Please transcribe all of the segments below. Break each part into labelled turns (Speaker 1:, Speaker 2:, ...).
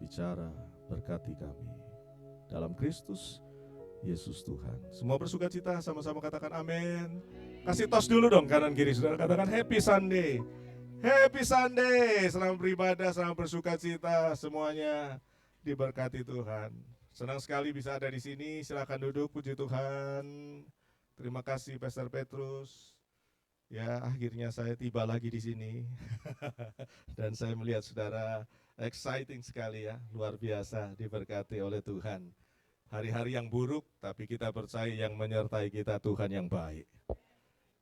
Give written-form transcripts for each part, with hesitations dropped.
Speaker 1: bicara, berkati kami. Dalam Kristus Yesus Tuhan. Semua bersuka cita, sama-sama katakan amin. Kasih tos dulu dong kanan kiri, saudara. Katakan Happy Sunday. Happy Sunday. Selamat beribadah, selamat bersuka cita. Semuanya diberkati Tuhan. Senang sekali bisa ada di sini. Silakan duduk, puji Tuhan. Terima kasih Pastor Petrus. Ya, akhirnya saya tiba lagi di sini. Dan saya melihat saudara exciting sekali ya, luar biasa diberkati oleh Tuhan. Hari-hari yang buruk, tapi kita percaya yang menyertai kita Tuhan yang baik.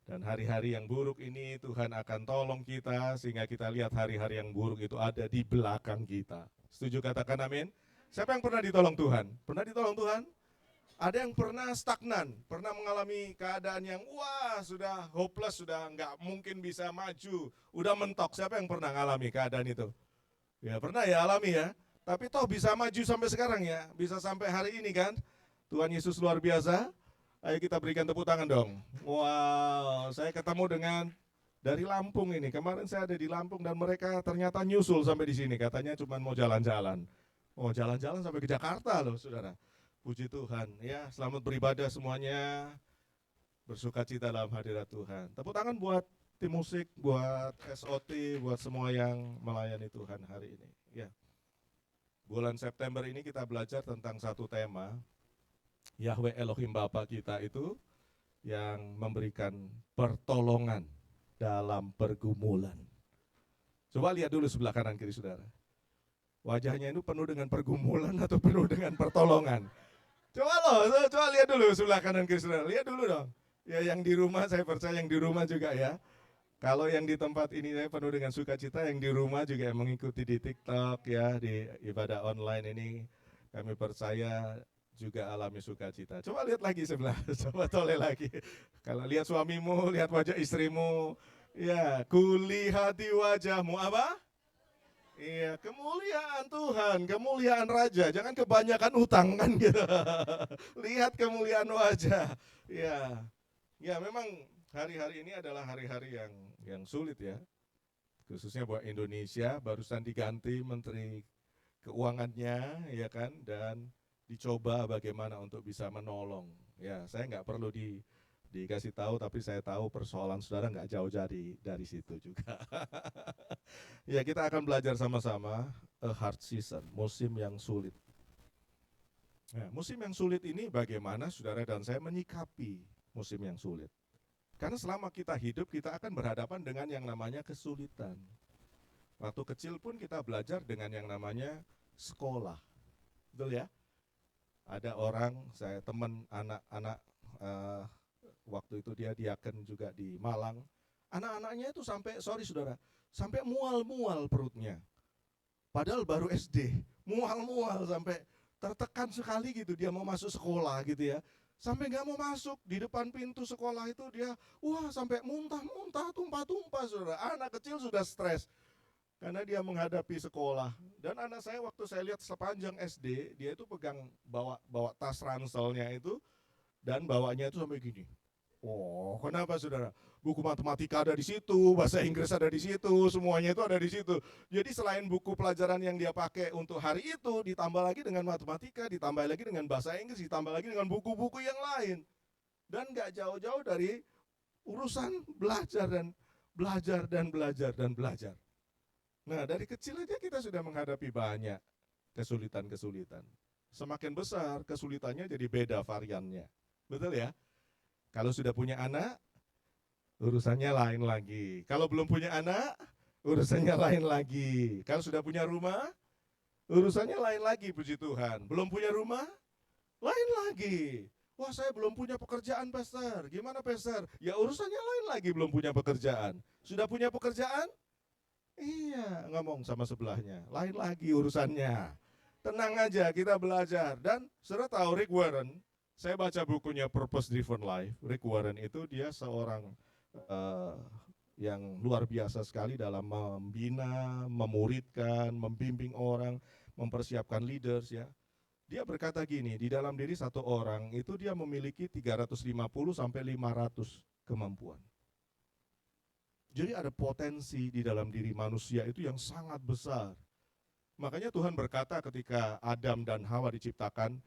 Speaker 1: Dan hari-hari yang buruk ini Tuhan akan tolong kita, sehingga kita lihat hari-hari yang buruk itu ada di belakang kita. Setuju katakan amin? Siapa yang pernah ditolong Tuhan? Pernah ditolong Tuhan? Ada yang pernah stagnan, pernah mengalami keadaan yang wah sudah hopeless, sudah nggak mungkin bisa maju, udah mentok. Siapa yang pernah mengalami keadaan itu? Ya pernah ya, alami ya. Tapi toh bisa maju sampai sekarang ya, bisa sampai hari ini kan. Tuhan Yesus luar biasa. Ayo kita berikan tepuk tangan dong. Wow, saya ketemu dengan dari Lampung ini. Kemarin saya ada di Lampung dan mereka ternyata nyusul sampai di sini. Katanya cuma mau jalan-jalan. Oh jalan-jalan sampai ke Jakarta loh saudara. Puji Tuhan. Ya selamat beribadah semuanya. Bersuka cita dalam hadirat Tuhan. Tepuk tangan buat tim musik, buat SOT, buat semua yang melayani Tuhan hari ini. Ya. Bulan September ini kita belajar tentang satu tema, Yahweh Elohim Bapa kita itu yang memberikan pertolongan dalam pergumulan. Coba lihat dulu sebelah kanan kiri saudara. Wajahnya itu penuh dengan pergumulan atau penuh dengan pertolongan? Coba lihat dulu sebelah kanan kiri saudara. Lihat dulu dong. Ya yang di rumah, saya percaya yang di rumah juga ya. Kalau yang di tempat ini saya penuh dengan sukacita, yang di rumah juga yang mengikuti di TikTok ya, di ibadah online ini kami percaya juga alami sukacita. Coba lihat lagi sebelah, coba toleh lagi. Kalau lihat suamimu, lihat wajah istrimu, ya kulihat di wajahmu apa? Iya, kemuliaan Tuhan, kemuliaan Raja. Jangan kebanyakan utang kan gitu. Lihat kemuliaan wajah. Ya, ya memang hari-hari ini adalah hari-hari yang sulit ya, khususnya buat Indonesia. Barusan diganti Menteri Keuangannya, ya kan, dan dicoba bagaimana untuk bisa menolong. Ya, saya nggak perlu dikasih tahu, tapi saya tahu persoalan saudara nggak jauh dari situ juga. Ya, kita akan belajar sama-sama a hard season, musim yang sulit. Nah, musim yang sulit ini bagaimana saudara dan saya menyikapi musim yang sulit. Karena selama kita hidup, kita akan berhadapan dengan yang namanya kesulitan. Waktu kecil pun kita belajar dengan yang namanya sekolah. Betul ya? Ada orang, saya teman anak-anak, waktu itu dia diaken juga di Malang. Anak-anaknya itu sampai, sorry saudara, sampai mual-mual perutnya. Padahal baru SD, mual-mual sampai tertekan sekali gitu, dia mau masuk sekolah gitu ya. Sampai nggak mau masuk, di depan pintu sekolah itu dia, wah sampai muntah-muntah, tumpah-tumpah saudara. Anak kecil sudah stres, karena dia menghadapi sekolah. Dan anak saya waktu saya lihat sepanjang SD, dia itu pegang bawa tas ranselnya itu, dan bawanya itu sampai gini. Oh, kenapa saudara? Buku matematika ada di situ, bahasa Inggris ada di situ, semuanya itu ada di situ. Jadi selain buku pelajaran yang dia pakai untuk hari itu, ditambah lagi dengan matematika, ditambah lagi dengan bahasa Inggris, ditambah lagi dengan buku-buku yang lain. Dan gak jauh-jauh dari urusan belajar dan belajar dan belajar dan belajar. Nah, dari kecil aja kita sudah menghadapi banyak kesulitan-kesulitan. Semakin besar kesulitannya jadi beda variannya. Betul ya? Kalau sudah punya anak, urusannya lain lagi. Kalau belum punya anak, urusannya lain lagi. Kalau sudah punya rumah, urusannya lain lagi, puji Tuhan. Belum punya rumah, lain lagi. Wah, saya belum punya pekerjaan, Pastor. Gimana, Pastor? Ya urusannya lain lagi, belum punya pekerjaan. Sudah punya pekerjaan? Iya, ngomong sama sebelahnya. Lain lagi urusannya. Tenang aja, kita belajar. Dan saudara tahu Rick Warren, saya baca bukunya Purpose Driven Life. Rick Warren itu dia seorang yang luar biasa sekali dalam membina, memuridkan, membimbing orang, mempersiapkan leaders ya. Dia berkata gini, di dalam diri satu orang itu dia memiliki 350 sampai 500 kemampuan. Jadi ada potensi di dalam diri manusia itu yang sangat besar. Makanya Tuhan berkata ketika Adam dan Hawa diciptakan,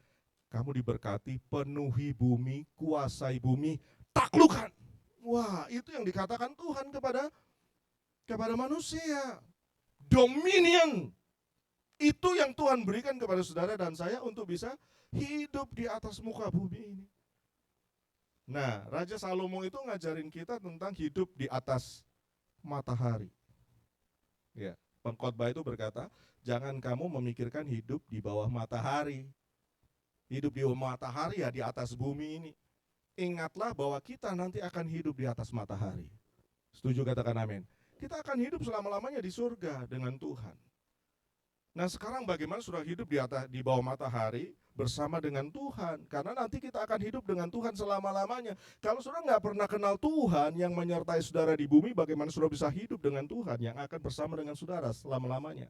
Speaker 1: kamu diberkati, penuhi bumi, kuasai bumi, taklukkan. Wah, itu yang dikatakan Tuhan kepada manusia. Dominion. Itu yang Tuhan berikan kepada saudara dan saya untuk bisa hidup di atas muka bumi ini. Nah, Raja Salomo itu ngajarin kita tentang hidup di atas matahari. Ya, pengkhotbah itu berkata, jangan kamu memikirkan hidup di bawah matahari. Hidup di bawah matahari ya di atas bumi ini. Ingatlah bahwa kita nanti akan hidup di atas matahari. Setuju, katakan amin. Kita akan hidup selama-lamanya di surga dengan Tuhan. Nah, sekarang bagaimana saudara hidup di bawah matahari bersama dengan Tuhan? Karena nanti kita akan hidup dengan Tuhan selama-lamanya. Kalau saudara nggak pernah kenal Tuhan yang menyertai saudara di bumi, bagaimana saudara bisa hidup dengan Tuhan yang akan bersama dengan saudara selama-lamanya?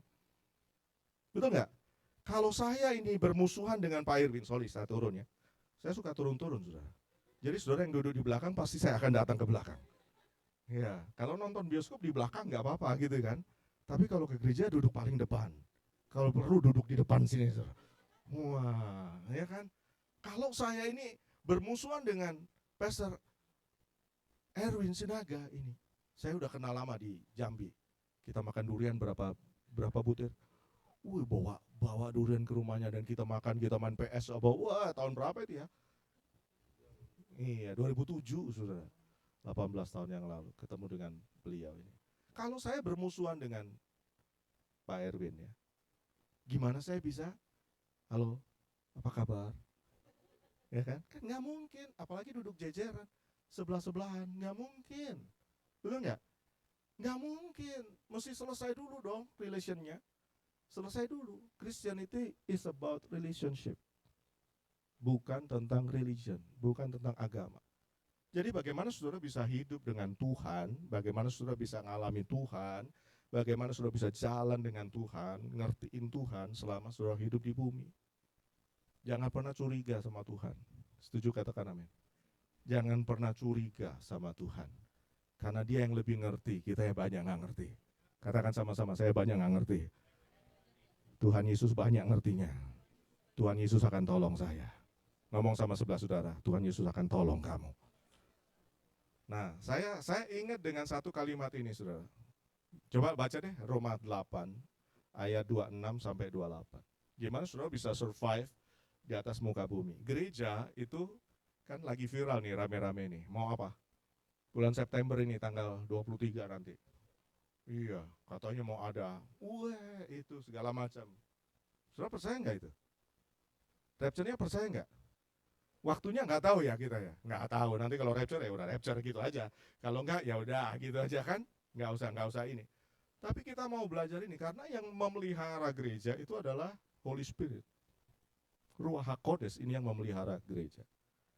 Speaker 1: Betul nggak? Kalau saya ini bermusuhan dengan Pak Irwin, sorry saya turun ya. Saya suka turun-turun, saudara. Jadi saudara yang duduk di belakang pasti saya akan datang ke belakang. Ya, kalau nonton bioskop di belakang nggak apa-apa gitu kan. Tapi kalau ke gereja duduk paling depan. Kalau perlu duduk di depan sini, saudara. Wah, ya kan? Kalau saya ini bermusuhan dengan Pastor Erwin Sinaga ini, saya udah kenal lama di Jambi. Kita makan durian berapa butir. Bawa durian ke rumahnya dan kita makan, kita main PS. Wah, tahun berapa itu ya? Iya, 2007, saudara. 18 tahun yang lalu ketemu dengan beliau ini. Kalau saya bermusuhan dengan Pak Erwin ya, gimana saya bisa, halo, apa kabar? Ya kan? Kan nggak mungkin, apalagi duduk jejeran, sebelah-sebelahan, nggak mungkin. Betul nggak? Nggak mungkin, mesti selesai dulu dong relationnya. Selesai dulu. Christianity is about relationship. Bukan tentang religion, bukan tentang agama. Jadi bagaimana saudara bisa hidup dengan Tuhan, bagaimana saudara bisa ngalami Tuhan, bagaimana saudara bisa jalan dengan Tuhan, ngertiin Tuhan selama saudara hidup di bumi. Jangan pernah curiga sama Tuhan. Setuju, katakan amin. Jangan pernah curiga sama Tuhan. Karena dia yang lebih ngerti, kita yang banyak nggak ngerti. Katakan sama-sama, saya banyak nggak ngerti. Tuhan Yesus banyak ngertinya. Tuhan Yesus akan tolong saya. Ngomong sama sebelah saudara, Tuhan Yesus akan tolong kamu. Nah, saya ingat dengan satu kalimat ini, saudara. Coba baca deh, Roma 8, ayat 26 sampai 28. Gimana saudara bisa survive di atas muka bumi? Gereja itu kan lagi viral nih, rame-rame nih. Mau apa? Bulan September ini, tanggal 23 nanti. Iya, katanya mau ada. Itu segala macam. Saudara percaya nggak itu? Rapture-nya percaya nggak? Waktunya nggak tahu ya kita ya, nggak tahu. Nanti kalau rapture ya udah rapture gitu aja. Kalau nggak ya udah gitu aja kan, nggak usah ini. Tapi kita mau belajar ini karena yang memelihara gereja itu adalah Holy Spirit, Ruach HaKodes ini yang memelihara gereja.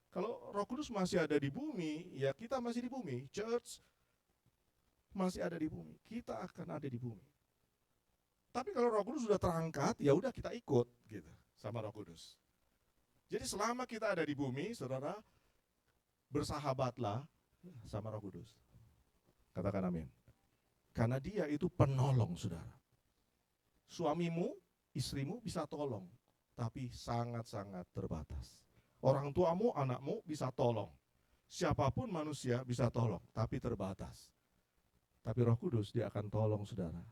Speaker 1: Kalau Roh Kudus masih ada di bumi, ya kita masih di bumi. Church masih ada di bumi, kita akan ada di bumi. Tapi kalau Roh Kudus sudah terangkat, ya udah kita ikut gitu sama Roh Kudus. Jadi selama kita ada di bumi, saudara, bersahabatlah sama Roh Kudus. Katakan amin. Karena dia itu penolong, saudara. Suamimu, istrimu bisa tolong, tapi sangat-sangat terbatas. Orang tuamu, anakmu bisa tolong. Siapapun manusia bisa tolong, tapi terbatas. Tapi Roh Kudus dia akan tolong, saudara.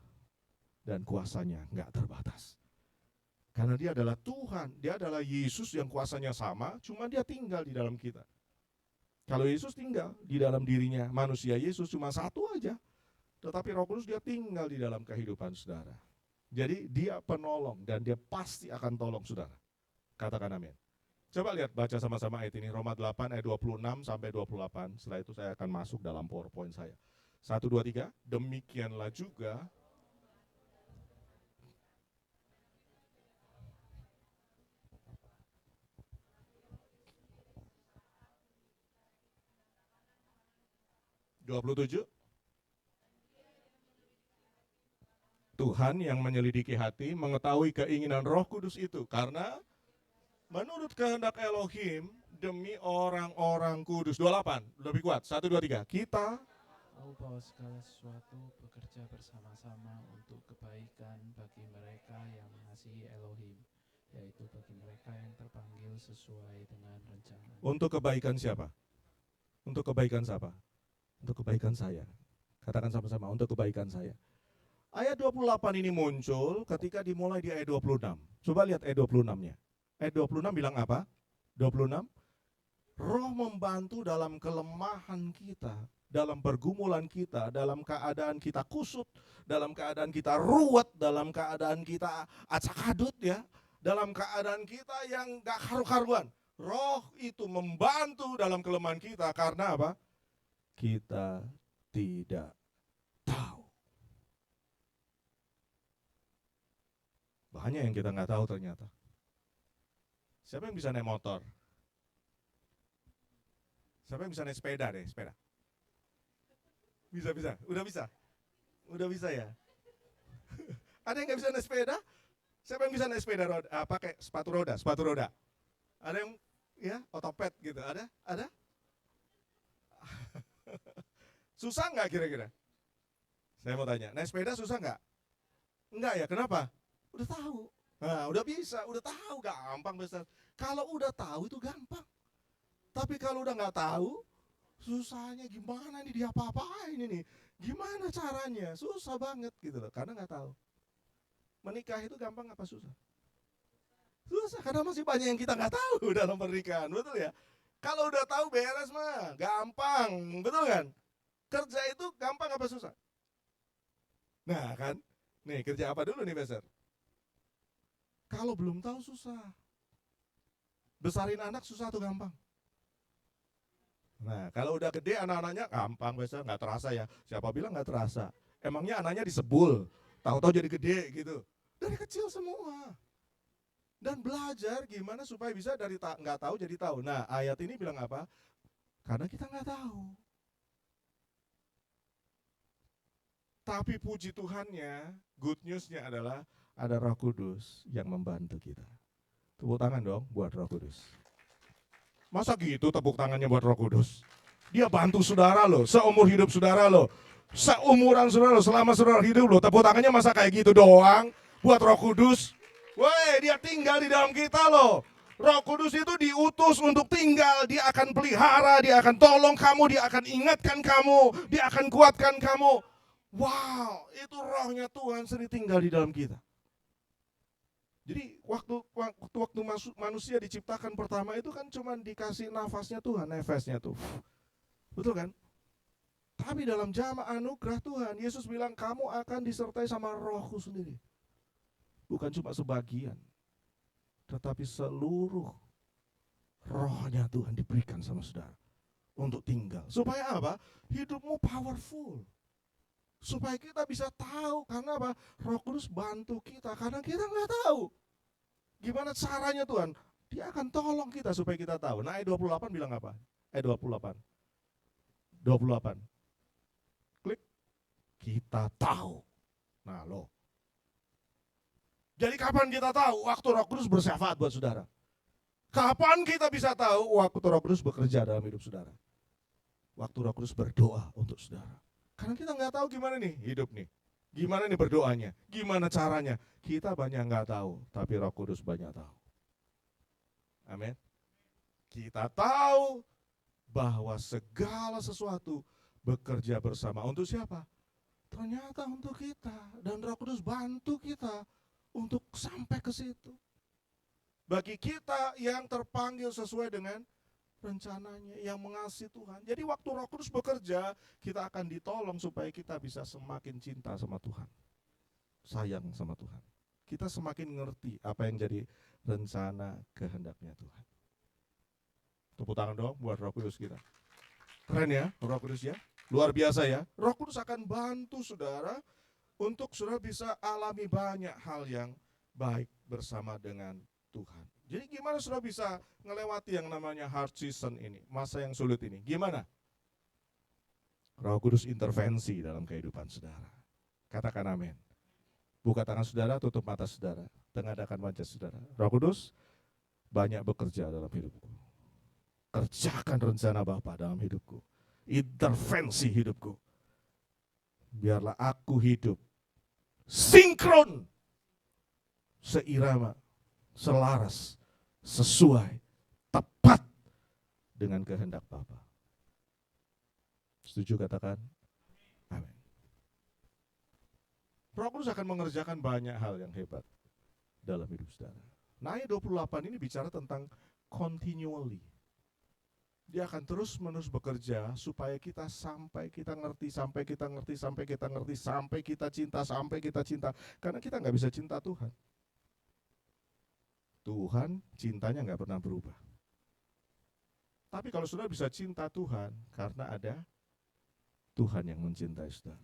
Speaker 1: Dan kuasanya nggak terbatas. Karena dia adalah Tuhan, dia adalah Yesus yang kuasanya sama, cuma dia tinggal di dalam kita. Kalau Yesus tinggal di dalam dirinya, manusia Yesus cuma satu aja. Tetapi Roh Kudus dia tinggal di dalam kehidupan saudara. Jadi dia penolong dan dia pasti akan tolong saudara. Katakan amin. Coba lihat, baca sama-sama ayat ini, Roma 8 ayat 26 sampai 28. Setelah itu saya akan masuk dalam PowerPoint saya. 1, 2, 3, demikianlah juga (27) Tuhan yang menyelidiki hati mengetahui keinginan Roh Kudus itu, karena menurut kehendak Elohim demi orang-orang kudus. 28, lebih kuat. 1, 2, 3. Kita
Speaker 2: tahu bahwa segala sesuatu bekerja bersama-sama untuk kebaikan bagi mereka yang sesuai dengan rencana.
Speaker 1: Untuk kebaikan siapa? Untuk kebaikan siapa? Untuk kebaikan saya. Katakan sama-sama, untuk kebaikan saya. Ayat 28 ini muncul ketika dimulai di ayat 26. Coba lihat ayat 26-nya. Ayat 26 bilang apa? 26. Roh membantu dalam kelemahan kita, dalam pergumulan kita, dalam keadaan kita kusut, dalam keadaan kita ruwet, dalam keadaan kita acak-adut ya, dalam keadaan kita yang gak karu-karuan. Roh itu membantu dalam kelemahan kita karena apa? Kita tidak tahu. Banyak yang kita nggak tahu ternyata. Siapa yang bisa naik motor? Siapa yang bisa naik sepeda deh, sepeda? Bisa, udah bisa ya. Ada yang nggak bisa naik sepeda? Siapa yang bisa naik sepeda roda? Pakai sepatu roda. Ada yang ya otopet gitu, ada? Susah nggak kira-kira? Saya mau tanya, naik sepeda susah nggak? Enggak ya, kenapa? Udah tahu. Nah, udah bisa, udah tahu, gampang besar. Kalau udah tahu itu gampang. Tapi kalau udah nggak tahu, susahnya gimana nih dia apa-apain ini? Gimana caranya? Susah banget gitu loh, karena nggak tahu. Menikah itu gampang apa susah? Susah, karena masih banyak yang kita nggak tahu dalam pernikahan, betul ya? Kalau udah tahu beres mah, gampang, betul kan? Kerja itu gampang apa susah? Nah kan, nih kerja apa dulu nih Beser? Kalau belum tahu susah. Besarin anak susah atau gampang? Nah, kalau udah gede anak-anaknya gampang biasa, nggak terasa ya. Siapa bilang nggak terasa? Emangnya anaknya disebul, tahu-tahu jadi gede gitu. Dari kecil semua. Dan belajar gimana supaya bisa dari nggak tahu jadi tahu. Nah, ayat ini bilang apa? Karena kita nggak tahu. Tapi puji Tuhannya, good newsnya adalah ada Roh Kudus yang membantu kita. Tepuk tangan dong buat Roh Kudus. Masa gitu tepuk tangannya buat Roh Kudus? Dia bantu saudara loh, seumur hidup saudara loh, seumuran saudara loh, selama saudara hidup loh. Tepuk tangannya masa kayak gitu doang buat Roh Kudus? Woi, dia tinggal di dalam kita loh. Roh Kudus itu diutus untuk tinggal, dia akan pelihara, dia akan tolong kamu, dia akan ingatkan kamu, dia akan kuatkan kamu. Wow, itu rohnya Tuhan sendiri tinggal di dalam kita. Jadi waktu manusia diciptakan pertama itu kan cuma dikasih nafasnya Tuhan, nefesnya tuh. Betul kan? Tapi dalam jamaah anugerah Tuhan, Yesus bilang kamu akan disertai sama Rohku sendiri. Bukan cuma sebagian, tetapi seluruh rohnya Tuhan diberikan sama saudara untuk tinggal. Supaya apa? Hidupmu powerful. Supaya kita bisa tahu, karena apa? Roh Kudus bantu kita, karena kita nggak tahu gimana caranya Tuhan. Dia akan tolong kita supaya kita tahu. Nah ayat 28 bilang apa? Ayat 28 klik, kita tahu. Nah loh, jadi kapan kita tahu? Waktu Roh Kudus bersyafaat buat saudara. Kapan kita bisa tahu? Waktu Roh Kudus bekerja dalam hidup saudara. Waktu Roh Kudus berdoa untuk saudara. Karena kita nggak tahu gimana nih hidup nih, gimana nih berdoanya, gimana caranya. Kita banyak nggak tahu, tapi Roh Kudus banyak tahu. Amin. Kita tahu bahwa segala sesuatu bekerja bersama untuk siapa? Ternyata untuk kita, dan Roh Kudus bantu kita untuk sampai ke situ. Bagi kita yang terpanggil sesuai dengan rencananya, yang mengasihi Tuhan. Jadi waktu Roh Kudus bekerja, kita akan ditolong supaya kita bisa semakin cinta sama Tuhan, sayang sama Tuhan. Kita semakin ngerti apa yang jadi rencana kehendaknya Tuhan. Tepuk tangan dong buat Roh Kudus kita. Keren ya Roh Kudus ya, luar biasa ya. Roh Kudus akan bantu saudara untuk saudara bisa alami banyak hal yang baik bersama dengan Tuhan. Jadi gimana saudara bisa ngelewati yang namanya hard season ini, masa yang sulit ini? Gimana? Roh Kudus intervensi dalam kehidupan saudara. Katakan amin. Buka tangan saudara, tutup mata saudara, tengadahkan wajah saudara. Roh Kudus banyak bekerja dalam hidupku. Kerjakan rencana Bapa dalam hidupku. Intervensi hidupku. Biarlah aku hidup sinkron, seirama, selaras, sesuai tepat dengan kehendak Bapa. Setuju katakan? Amin. Roh Kudus akan mengerjakan banyak hal yang hebat dalam hidup saudara. Nah, ayat 28 ini bicara tentang continually. Dia akan terus-menerus bekerja supaya kita sampai kita ngerti, sampai kita ngerti, sampai kita ngerti, sampai kita cinta, sampai kita cinta. Karena kita nggak bisa cinta Tuhan. Tuhan cintanya nggak pernah berubah. Tapi kalau saudara bisa cinta Tuhan, karena ada Tuhan yang mencintai saudara.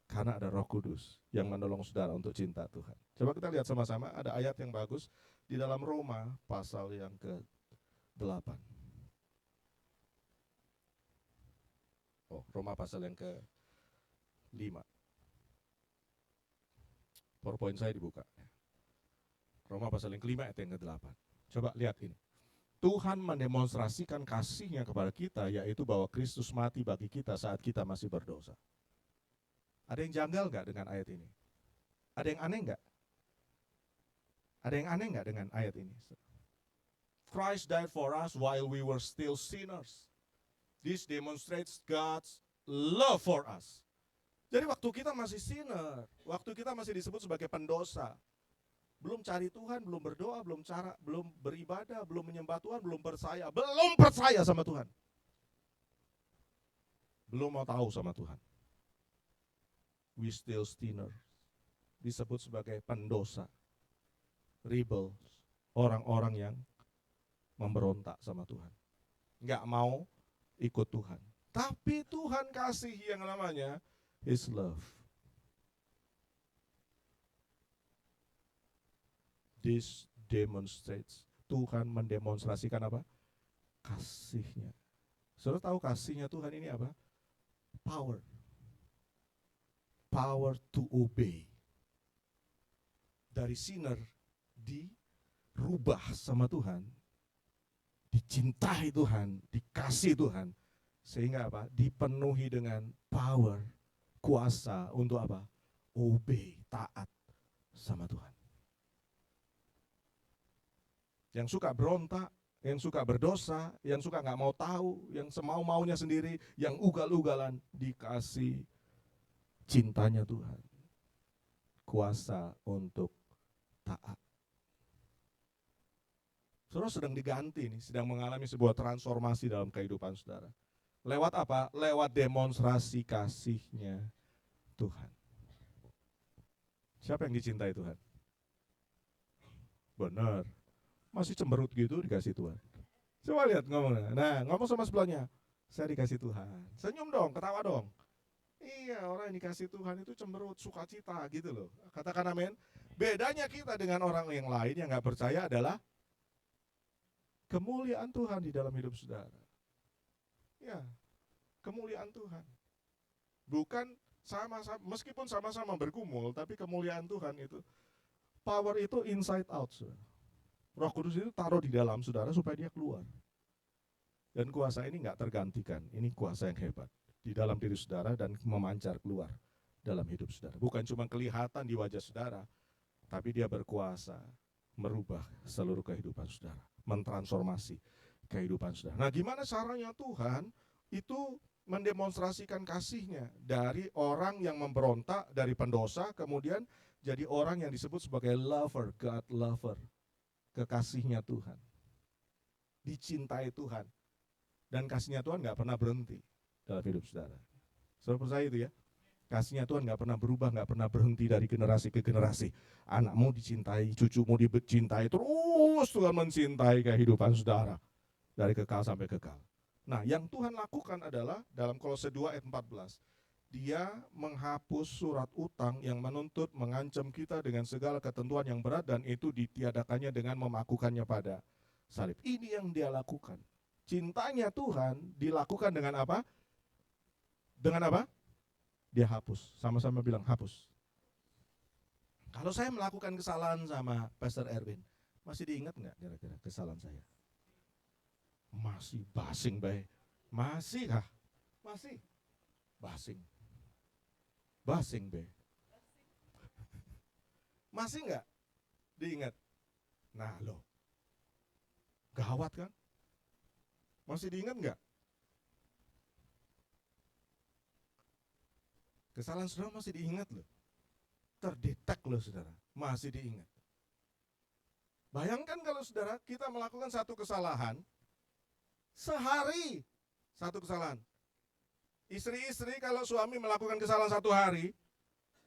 Speaker 1: Karena ada Roh Kudus yang menolong saudara untuk cinta Tuhan. Coba kita lihat sama-sama, ada ayat yang bagus di dalam Roma pasal yang ke-8. Roma pasal yang ke-5. PowerPoint saya dibuka. Roma pasal yang ke-5 ayat yang ke-8. Coba lihat ini. Tuhan mendemonstrasikan kasih-Nya kepada kita, yaitu bahwa Kristus mati bagi kita saat kita masih berdosa. Ada yang janggal nggak dengan ayat ini? Ada yang aneh nggak? Ada yang aneh nggak dengan ayat ini? Christ died for us while we were still sinners. This demonstrates God's love for us. Jadi waktu kita masih sinner, waktu kita masih disebut sebagai pendosa, belum cari Tuhan, belum berdoa, belum beribadah, belum menyembah Tuhan, belum percaya sama Tuhan. Belum mau tahu sama Tuhan. We still sinner. Disebut sebagai pendosa, rebels, orang-orang yang memberontak sama Tuhan. Nggak mau ikut Tuhan. Tapi Tuhan kasih yang namanya His love. This demonstrates. Tuhan mendemonstrasikan apa? Kasih-Nya. Saudara tahu kasih-Nya Tuhan ini apa? Power. Power to obey. Dari sinner dirubah sama Tuhan, dicintai Tuhan, dikasih Tuhan, sehingga apa? Dipenuhi dengan power, kuasa untuk apa? Obey, taat sama Tuhan. Yang suka berontak, yang suka berdosa, yang suka nggak mau tahu, yang semau-maunya sendiri, yang ugal-ugalan, dikasih cintanya Tuhan, kuasa untuk taat. Saudara sedang diganti nih, sedang mengalami sebuah transformasi dalam kehidupan saudara. Lewat apa? Lewat demonstrasi kasih-Nya Tuhan. Siapa yang dicintai Tuhan? Benar. Masih cemberut gitu dikasih Tuhan. Coba lihat ngomongnya. Nah, ngomong sama sebelahnya. Saya dikasih Tuhan. Senyum dong, ketawa dong. Iya, orang yang dikasih Tuhan itu cemberut, sukacita gitu loh. Katakan amin. Bedanya kita dengan orang yang lain yang gak percaya adalah kemuliaan Tuhan di dalam hidup saudara. Ya, kemuliaan Tuhan. Bukan sama-sama, meskipun sama-sama bergumul, tapi kemuliaan Tuhan itu, power itu inside out, saudara. Roh Kudus itu taruh di dalam saudara supaya dia keluar. Dan kuasa ini gak tergantikan, ini kuasa yang hebat di dalam diri saudara dan memancar keluar dalam hidup saudara. Bukan cuma kelihatan di wajah saudara, tapi dia berkuasa merubah seluruh kehidupan saudara, mentransformasi kehidupan saudara. Nah, gimana caranya Tuhan itu mendemonstrasikan kasih-Nya dari orang yang memberontak, dari pendosa, kemudian jadi orang yang disebut sebagai lover, God lover, kekasihnya Tuhan, dicintai Tuhan, dan kasihnya Tuhan gak pernah berhenti dalam hidup saudara. Saudara percaya itu ya? Kasihnya Tuhan gak pernah berubah, gak pernah berhenti dari generasi ke generasi. Anakmu dicintai, cucumu dicintai, terus Tuhan mencintai kehidupan saudara dari kekal sampai kekal. Nah, yang Tuhan lakukan adalah dalam Kolose 2 ayat 14, Dia menghapus surat utang yang menuntut, mengancam kita dengan segala ketentuan yang berat, dan itu ditiadakannya dengan memakukannya pada salib. Ini yang Dia lakukan. Cintanya Tuhan dilakukan dengan apa? Dengan apa? Dia hapus. Sama-sama bilang hapus. Kalau saya melakukan kesalahan sama Pastor Erwin, masih diingat nggak kira-kira kesalahan saya? Masih basing baik. Masih kah? Masih basing. Basing be. Masih nggak diingat? Nah loh, gawat kan? Masih diingat nggak? Kesalahan saudara masih diingat loh. Terdetek loh saudara, masih diingat. Bayangkan kalau saudara kita melakukan satu kesalahan, sehari satu kesalahan. Istri-istri kalau suami melakukan kesalahan satu hari,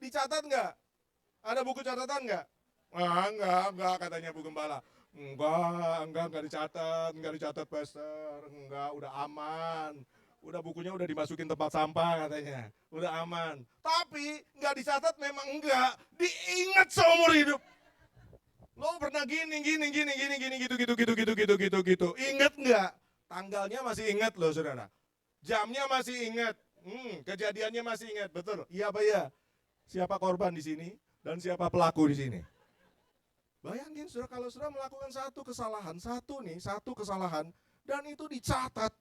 Speaker 1: dicatat nggak? Ada buku catatan nggak? Enggak katanya Bu Gembala. Enggak dicatat Pastor. Enggak, udah aman. Udah bukunya udah dimasukin tempat sampah katanya. Udah aman. Tapi enggak dicatat memang enggak. Diingat seumur hidup. Lo pernah gini gitu. Ingat enggak? Tanggalnya masih ingat loh saudara. Jamnya masih ingat. Kejadiannya masih ingat. Betul? Iya apa ya? Siapa korban di sini dan siapa pelaku di sini? Bayangin saudara, kalau saudara melakukan satu kesalahan dan itu dicatat.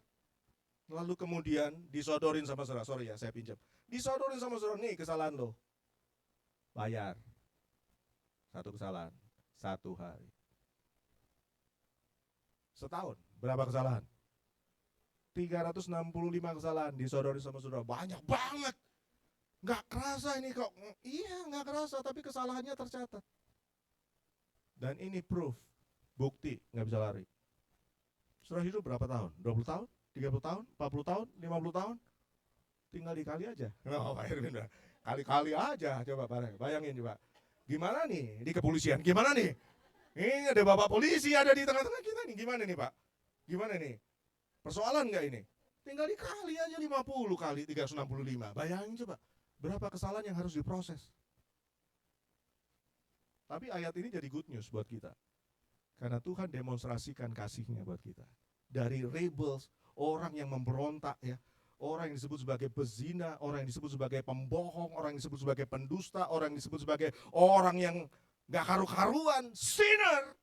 Speaker 1: Lalu kemudian disodorin sama saudara, sorry ya saya pinjam. Disodorin sama saudara, nih kesalahan lo. Bayar. Satu kesalahan, satu hari. Setahun, berapa kesalahan? 365 kesalahan disodorin sama saudara, banyak banget. Nggak kerasa ini kok, iya nggak kerasa tapi kesalahannya tercatat. Dan ini proof, bukti, nggak bisa lari. Saudara hidup berapa tahun? 20 tahun? 30 tahun? 40 tahun? 50 tahun? Tinggal dikali aja. Oh, Pak Erwin, kali-kali aja, coba bayangin coba. Gimana nih di kepolisian? Gimana nih? Ini ada bapak polisi ada di tengah-tengah kita nih. Gimana nih Pak? Gimana nih? Persoalan nggak ini? Tinggal dikali aja 50 kali 365. Bayangin coba, berapa kesalahan yang harus diproses. Tapi ayat ini jadi good news buat kita. Karena Tuhan demonstrasikan kasih-Nya buat kita. Dari rebels, orang yang memberontak ya, orang yang disebut sebagai pezina, orang yang disebut sebagai pembohong, orang yang disebut sebagai pendusta, orang yang disebut sebagai orang yang gak karu-karuan, sinner.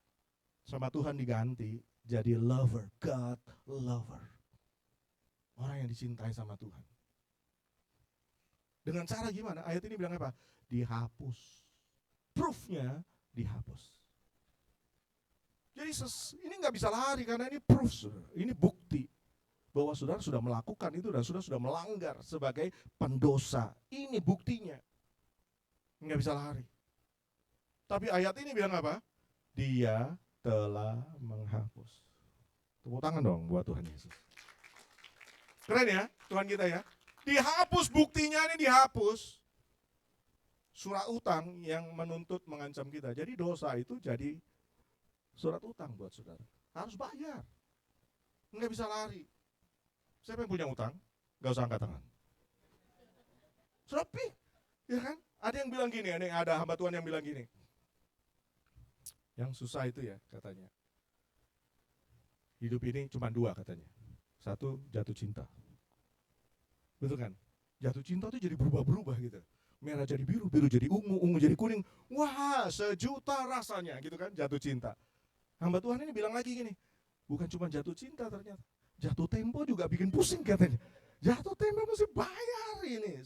Speaker 1: Sama Tuhan diganti jadi lover, God lover. Orang yang dicintai sama Tuhan. Dengan cara gimana? Ayat ini bilang apa? Dihapus. Proofnya dihapus. Jadi ini nggak bisa lari karena ini proof, ini bukti bahwa saudara sudah melakukan itu dan sudah melanggar sebagai pendosa. Ini buktinya, nggak bisa lari. Tapi ayat ini bilang apa? Dia telah menghapus. Tepuk tangan dong buat Tuhan Yesus. Keren ya Tuhan kita ya. Dihapus, buktinya ini dihapus. Surat utang yang menuntut mengancam kita. Jadi dosa itu jadi surat utang buat saudara. Harus bayar. Nggak bisa lari. Siapa yang punya utang? Nggak usah angkat tangan. Sepi, ya kan? Ada yang bilang gini, ada hamba Tuhan yang bilang gini. Yang susah itu ya katanya. Hidup ini cuma dua katanya. Satu, jatuh cinta. Betul kan? Jatuh cinta tuh jadi berubah-berubah gitu. Merah jadi biru, biru jadi ungu, ungu jadi kuning. Wah, sejuta rasanya gitu kan, jatuh cinta. Hamba Tuhan ini bilang lagi gini, bukan cuma jatuh cinta ternyata. Jatuh tempo juga bikin pusing katanya. Jatuh tempo mesti bayar ini.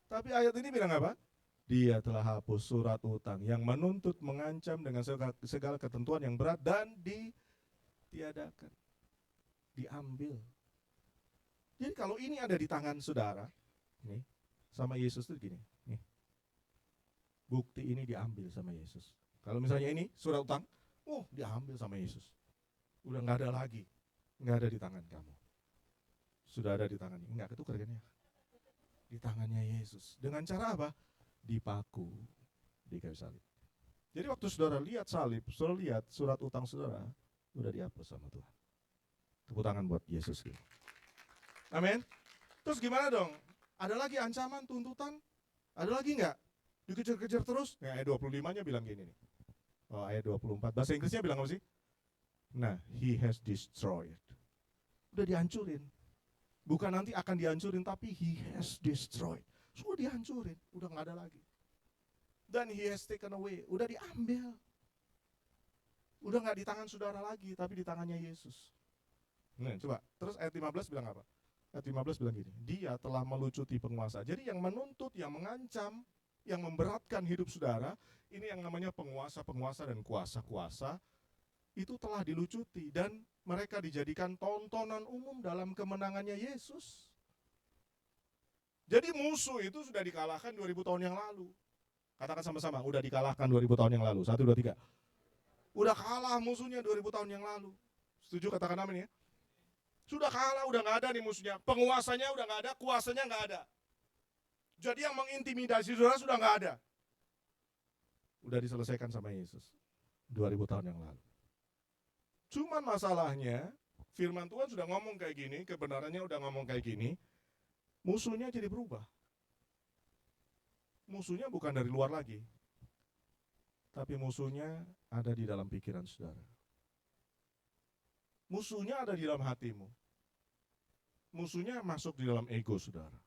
Speaker 1: Tapi ayat ini bilang apa? Dia telah hapus surat utang yang menuntut mengancam dengan segala ketentuan yang berat dan ditiadakan. Diambil. Jadi kalau ini ada di tangan saudara, nih, sama Yesus tuh gini, nih. Bukti ini diambil sama Yesus. Kalau misalnya ini surat utang, diambil sama Yesus. Udah nggak ada lagi, nggak ada di tangan kamu. Sudah ada di tangan, nggak ketukar kan ya? Di tangannya Yesus. Dengan cara apa? Dipaku di kayu salib. Jadi waktu saudara lihat salib, saudara lihat surat utang saudara, udah dihapus sama Tuhan. Tepuk tangan buat Yesus. Amin. Terus gimana dong? Ada lagi ancaman, tuntutan? Ada lagi nggak? Dikejar-kejar terus? Nah, ayat 25-nya bilang gini nih. Oh, ayat 24. Bahasa Inggrisnya bilang apa sih? Nah, he has destroyed. Udah dihancurin. Bukan nanti akan dihancurin, tapi he has destroyed. Sudah dihancurin, udah nggak ada lagi. Dan he has taken away, udah diambil. Udah nggak di tangan saudara lagi, tapi di tangannya Yesus. Nah, coba. Terus ayat 15 bilang apa? Ayat 15 bilang gini, dia telah melucuti penguasa. Jadi yang menuntut, yang mengancam, yang memberatkan hidup saudara, ini yang namanya penguasa-penguasa dan kuasa-kuasa itu telah dilucuti dan mereka dijadikan tontonan umum dalam kemenangannya Yesus. Jadi musuh itu sudah dikalahkan 2000 tahun yang lalu. Katakan sama-sama, udah dikalahkan 2000 tahun yang lalu. 1, 2, 3. Udah kalah musuhnya 2000 tahun yang lalu. Setuju, katakan amin ya. Sudah kalah, udah gak ada nih musuhnya. Penguasanya udah gak ada, kuasanya gak ada. Jadi yang mengintimidasi saudara sudah gak ada. Udah diselesaikan sama Yesus 2000 tahun yang lalu. Cuman masalahnya, firman Tuhan sudah ngomong kayak gini, kebenarannya udah ngomong kayak gini, musuhnya jadi berubah. Musuhnya bukan dari luar lagi, tapi musuhnya ada di dalam pikiran saudara. Musuhnya ada di dalam hatimu. Musuhnya masuk di dalam ego saudara.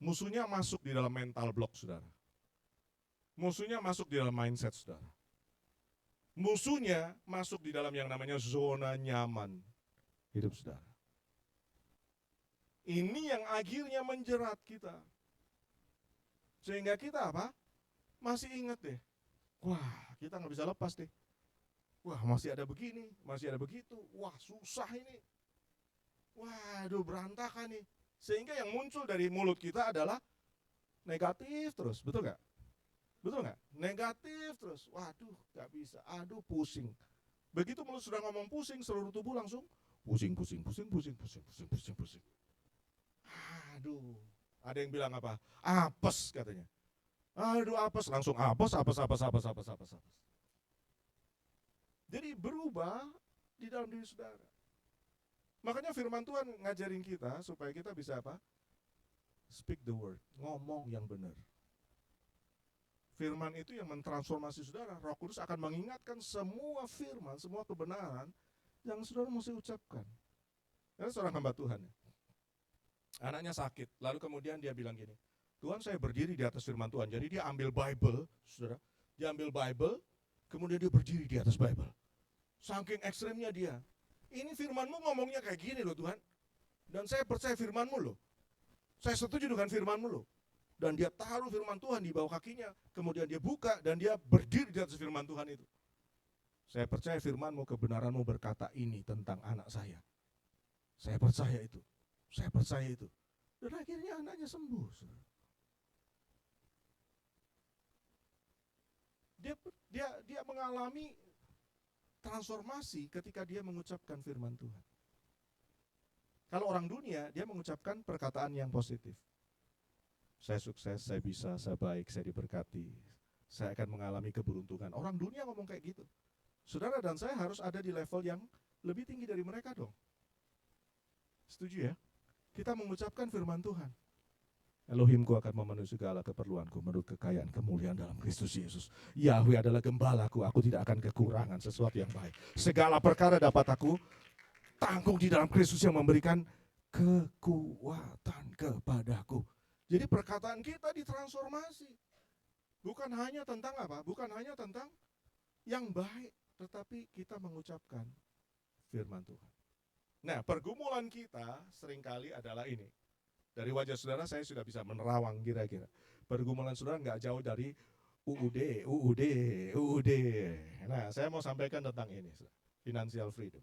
Speaker 1: Musuhnya masuk di dalam mental block saudara. Musuhnya masuk di dalam mindset saudara. Musuhnya masuk di dalam yang namanya zona nyaman hidup saudara. Ini yang akhirnya menjerat kita. Sehingga kita apa? Masih ingat deh. Wah, kita nggak bisa lepas deh. Wah, masih ada begini, masih ada begitu. Wah, susah ini. Waduh, berantakan nih. Sehingga yang muncul dari mulut kita adalah negatif terus, betul nggak? Betul nggak? Negatif terus. Waduh, nggak bisa. Aduh, pusing. Begitu mulut sudah ngomong pusing, seluruh tubuh langsung pusing. Aduh, ada yang bilang apa? Apes katanya. Aduh, apes, langsung apes. Jadi berubah di dalam diri saudara. Makanya firman Tuhan ngajarin kita supaya kita bisa apa? Speak the word, ngomong yang benar. Firman itu yang mentransformasi saudara. Roh Kudus akan mengingatkan semua firman, semua kebenaran yang saudara mesti ucapkan. Karena seorang hamba Tuhan, anaknya sakit, lalu kemudian dia bilang gini, Tuhan, saya berdiri di atas firman Tuhan. Jadi dia ambil Bible, saudara, dia ambil Bible, kemudian dia berdiri di atas Bible. Saking ekstrimnya dia. Ini firman-Mu ngomongnya kayak gini loh Tuhan. Dan saya percaya firman-Mu loh. Saya setuju dengan firman-Mu loh. Dan dia taruh firman Tuhan di bawah kakinya. Kemudian dia buka dan dia berdiri di atas firman Tuhan itu. Saya percaya firman-Mu, kebenaran-Mu berkata ini tentang anak saya. Saya percaya itu. Saya percaya itu. Dan akhirnya anaknya sembuh. Saudara. Dia mengalami transformasi ketika dia mengucapkan firman Tuhan. Kalau orang dunia, dia mengucapkan perkataan yang positif. Saya sukses, saya bisa, saya baik, saya diberkati, saya akan mengalami keberuntungan. Orang dunia ngomong kayak gitu. Saudara dan saya harus ada di level yang lebih tinggi dari mereka dong. Setuju ya? Kita mengucapkan firman Tuhan. Elohimku akan memenuhi segala keperluanku menurut kekayaan kemuliaan dalam Kristus Yesus. Yahweh adalah gembalaku, aku tidak akan kekurangan sesuatu yang baik. Segala perkara dapat aku tanggung di dalam Kristus yang memberikan kekuatan kepadaku. Jadi perkataan kita ditransformasi. Bukan hanya tentang apa? Bukan hanya tentang yang baik, tetapi kita mengucapkan firman Tuhan. Nah, pergumulan kita seringkali adalah ini. Dari wajah saudara saya sudah bisa menerawang kira-kira. Pergumulan saudara nggak jauh dari UUD. Nah, saya mau sampaikan tentang ini, financial freedom.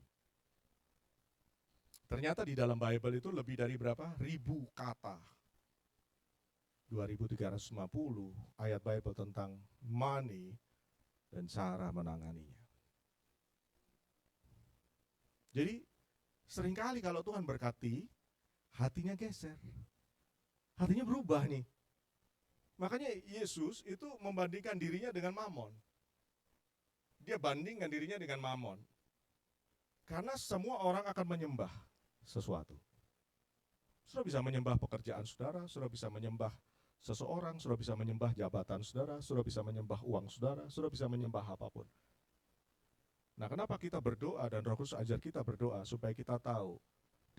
Speaker 1: Ternyata di dalam Bible itu lebih dari berapa? 1000 kata. 2350 ayat Bible tentang money dan cara menanganinya. Jadi seringkali kalau Tuhan berkati, hatinya geser. Hatinya berubah nih. Makanya Yesus itu membandingkan dirinya dengan Mamon. Dia bandingkan dirinya dengan Mamon. Karena semua orang akan menyembah sesuatu. Saudara bisa menyembah pekerjaan saudara, saudara bisa menyembah seseorang, saudara bisa menyembah jabatan saudara, saudara bisa menyembah uang saudara, saudara bisa menyembah apapun. Nah, kenapa kita berdoa dan Roh Kudus ajar kita berdoa supaya kita tahu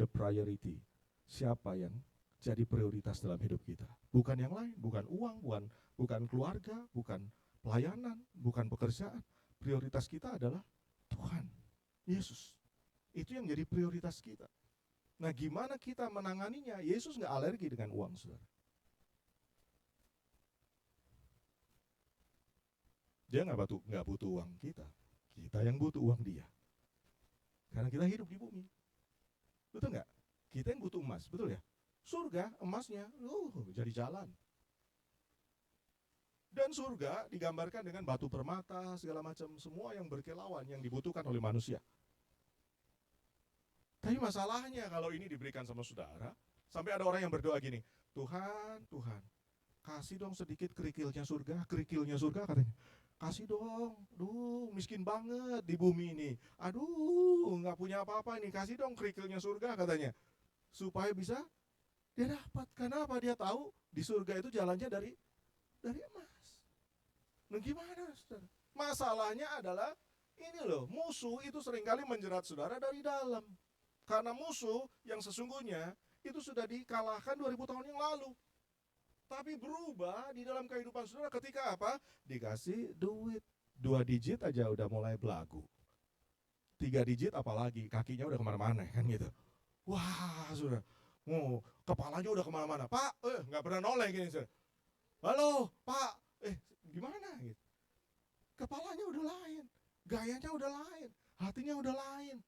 Speaker 1: the priority, siapa yang jadi prioritas dalam hidup kita. Bukan yang lain, bukan uang, bukan keluarga, bukan pelayanan, bukan pekerjaan. Prioritas kita adalah Tuhan, Yesus. Itu yang jadi prioritas kita. Nah, gimana kita menanganinya? Yesus nggak alergi dengan uang, saudara. Dia nggak butuh uang kita. Kita yang butuh uang dia. Karena kita hidup di bumi. Betul nggak? Kita yang butuh emas, betul ya? Surga, emasnya, jadi jalan. Dan surga digambarkan dengan batu permata, segala macam, semua yang berkilauan, yang dibutuhkan oleh manusia. Tapi masalahnya kalau ini diberikan sama saudara, sampai ada orang yang berdoa gini, Tuhan, Tuhan, kasih dong sedikit kerikilnya surga katanya. Kasih dong, miskin banget di bumi ini. Nggak punya apa-apa ini, kasih dong kerikilnya surga katanya. Supaya bisa dia dapat. Kenapa? Dia tahu di surga itu jalannya dari emas. Nah gimana, saudara? Masalahnya adalah ini loh, musuh itu seringkali menjerat saudara dari dalam. Karena musuh yang sesungguhnya itu sudah dikalahkan 2000 tahun yang lalu. Tapi berubah di dalam kehidupan saudara ketika apa? Dikasih duit. 2 digit aja udah mulai belagu. 3 digit apalagi, kakinya udah kemana-mana kan gitu. Wah saudara, kepalanya udah kemana-mana. Pak, nggak pernah noleh gini saudara. Halo Pak, gimana gitu. Kepalanya udah lain, gayanya udah lain, hatinya udah lain.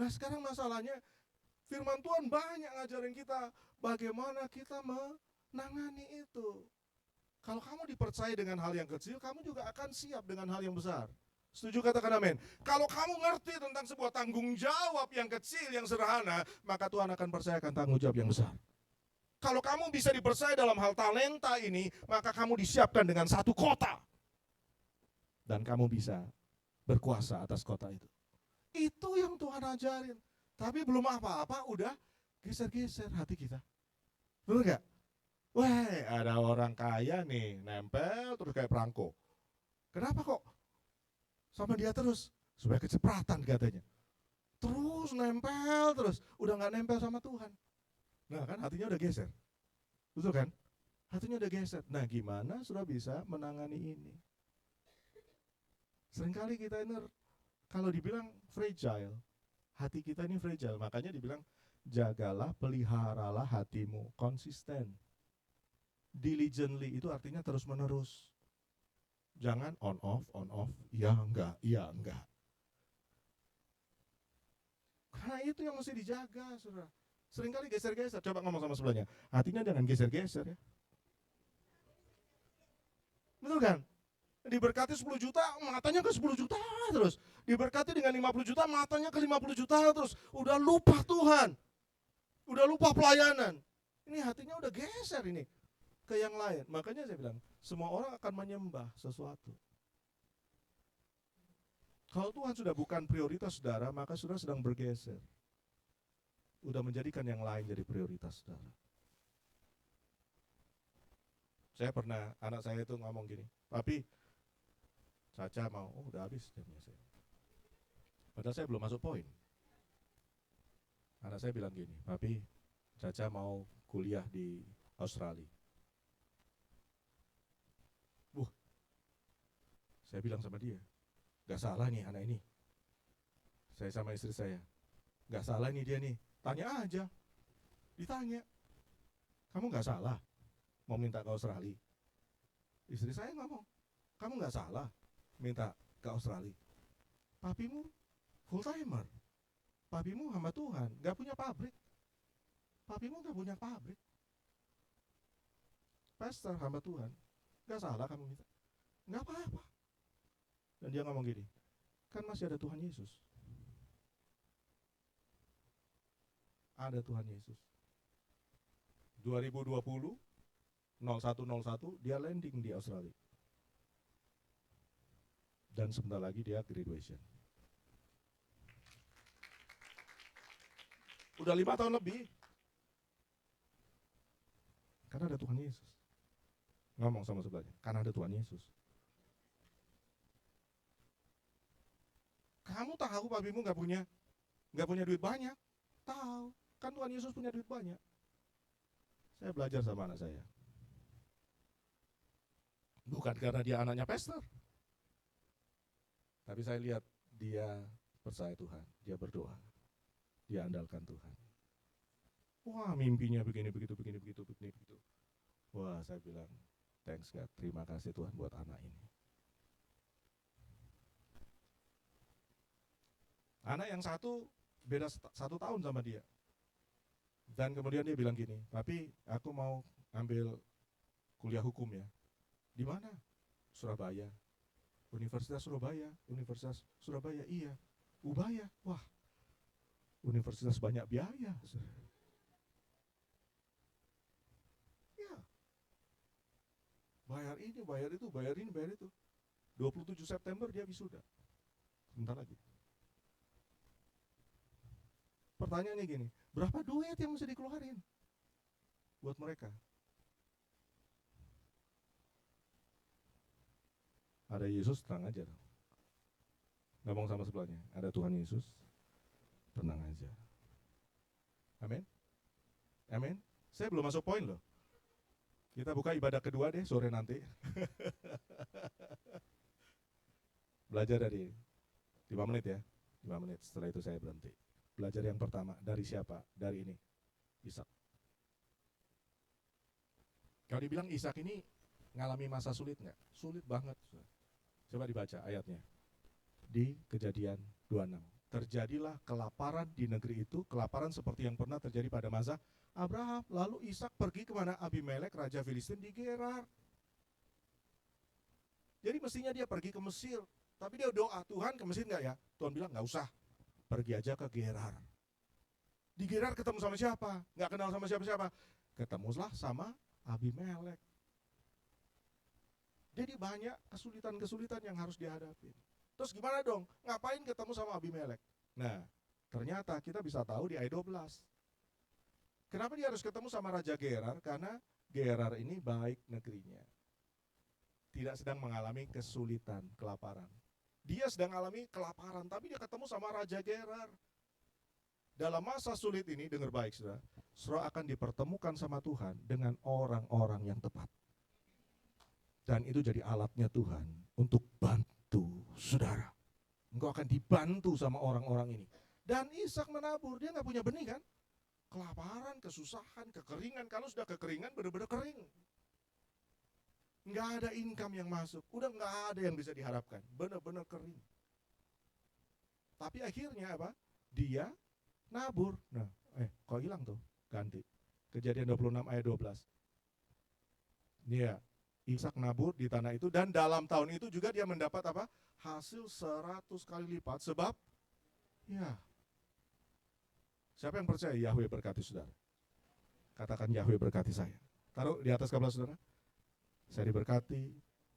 Speaker 1: Nah sekarang masalahnya firman Tuhan banyak ngajarin kita bagaimana kita menangani itu. Kalau kamu dipercaya dengan hal yang kecil, kamu juga akan siap dengan hal yang besar. Setuju, katakan amin. Kalau kamu ngerti tentang sebuah tanggung jawab yang kecil, yang sederhana, maka Tuhan akan percayakan tanggung jawab yang besar. Kalau kamu bisa dipercaya dalam hal talenta ini, maka kamu disiapkan dengan satu kota. Dan kamu bisa berkuasa atas kota itu. Itu yang Tuhan ajarin. Tapi belum apa-apa, udah geser-geser hati kita. Betul gak? Wah, ada orang kaya nih, nempel terus kayak perangko. Kenapa kok sama dia terus? Supaya kecipratan katanya. Terus nempel terus, udah gak nempel sama Tuhan. Nah kan hatinya udah geser. Betul kan? Hatinya udah geser. Nah gimana sudah bisa menangani ini? Seringkali kita ini kalau dibilang fragile, hati kita ini fragile. Makanya dibilang jagalah, peliharalah hatimu, konsisten. Diligently itu artinya terus menerus. Jangan on off, iya enggak. Karena itu yang mesti dijaga, saudara. Seringkali geser-geser, coba ngomong sama sebelahnya. Hatinya jangan geser-geser ya. Betul kan? Diberkati 10 juta, matanya ke 10 juta terus. Diberkati dengan 50 juta, matanya ke 50 juta terus. Udah lupa Tuhan. Udah lupa pelayanan. Ini hatinya udah geser ini ke yang lain. Makanya saya bilang, semua orang akan menyembah sesuatu. Kalau Tuhan sudah bukan prioritas saudara, maka saudara sedang bergeser. Udah menjadikan yang lain jadi prioritas saudara. Saya pernah, anak saya itu ngomong gini, Papi, Caca mau, udah habis jamnya saya. Padahal saya belum masuk poin. Anak saya bilang gini, Papi, Caca mau kuliah di Australia. Saya bilang sama dia, gak salah nih anak ini. Saya sama istri saya, gak salah nih dia nih. Tanya aja, ditanya, kamu gak salah mau minta ke Australia? Istri saya ngomong, kamu gak salah minta ke Australia. Papimu full timer, papimu hamba Tuhan, gak punya pabrik. Papimu gak punya pabrik, pastor hamba Tuhan, gak salah kamu minta. Gak apa-apa. Dan dia ngomong gini, kan masih ada Tuhan Yesus. Ada Tuhan Yesus. 2020 0101 dia landing di Australia. Dan sebentar lagi dia graduation. Udah 5 tahun lebih. Karena ada Tuhan Yesus. Ngomong sama sebelahnya, karena ada Tuhan Yesus. Kamu tahu papimu gak punya duit banyak? Tahu, kan Tuhan Yesus punya duit banyak. Saya belajar sama anak saya. Bukan karena dia anaknya pastor, tapi saya lihat dia percaya Tuhan, dia berdoa, dia andalkan Tuhan. Wah, mimpinya begini, begitu. Wah, saya bilang, thanks God, terima kasih Tuhan buat anak ini. Anak yang satu beda 1 tahun sama dia. Dan kemudian dia bilang gini, "Papi, aku mau ambil kuliah hukum ya." "Di mana?" "Surabaya." "Universitas Surabaya." "Universitas Surabaya." "Iya." "Ubaya." "Wah, universitas banyak biaya." Ya, bayar ini, bayar itu, bayar ini, bayar itu. 27 September dia wisuda. Sebentar lagi. Pertanyaannya gini, berapa duit yang mesti dikeluarin buat mereka? Ada Yesus, tenang aja dong. Ngomong sama sebelahnya, ada Tuhan Yesus, tenang aja. Amin. Amin. Saya belum masuk poin loh. Kita buka ibadah kedua deh sore nanti. Belajar dari 5 menit ya. 5 menit, setelah itu saya berhenti. Belajar yang pertama, dari siapa? Dari ini, Ishak. Kalau dibilang Ishak ini ngalami masa sulit nggak? Sulit banget. Coba dibaca ayatnya. Di Kejadian 26. Terjadilah kelaparan di negeri itu, kelaparan seperti yang pernah terjadi pada masa Abraham. Lalu Ishak pergi kemana? Abimelek, raja Filistin di Gerar. Jadi mestinya dia pergi ke Mesir. Tapi dia doa, Tuhan ke Mesir nggak ya? Tuhan bilang nggak usah, pergi aja ke Gerar. Di Gerar ketemu sama siapa? Nggak kenal sama siapa-siapa. Ketemulah sama Abimelek. Jadi banyak kesulitan-kesulitan yang harus dihadapi. Terus gimana dong? Ngapain ketemu sama Abimelek? Nah, ternyata kita bisa tahu di ayat 12. Kenapa dia harus ketemu sama Raja Gerar? Karena Gerar ini baik negerinya. Tidak sedang mengalami kesulitan, kelaparan. Dia sedang mengalami kelaparan, tapi dia ketemu sama Raja Gerar. Dalam masa sulit ini, dengar baik saudara, saudara akan dipertemukan sama Tuhan dengan orang-orang yang tepat. Dan itu jadi alatnya Tuhan untuk bantu saudara. Engkau akan dibantu sama orang-orang ini. Dan Ishak menabur, dia nggak punya benih kan? Kelaparan, kesusahan, kekeringan. Kalau sudah kekeringan, benar-benar kering. Nggak ada income yang masuk, udah nggak ada yang bisa diharapkan, benar-benar kering. Tapi akhirnya apa? Dia nabur. Nah, kok hilang tuh? Ganti. Kejadian 26 ayat 12. Iya, Ishak nabur di tanah itu dan dalam tahun itu juga dia mendapat apa? Hasil 100 kali lipat sebab ya. Siapa yang percaya Yahweh berkati saudara? Katakan Yahweh berkati saya. Taruh di atas kepala saudara. Saya diberkati,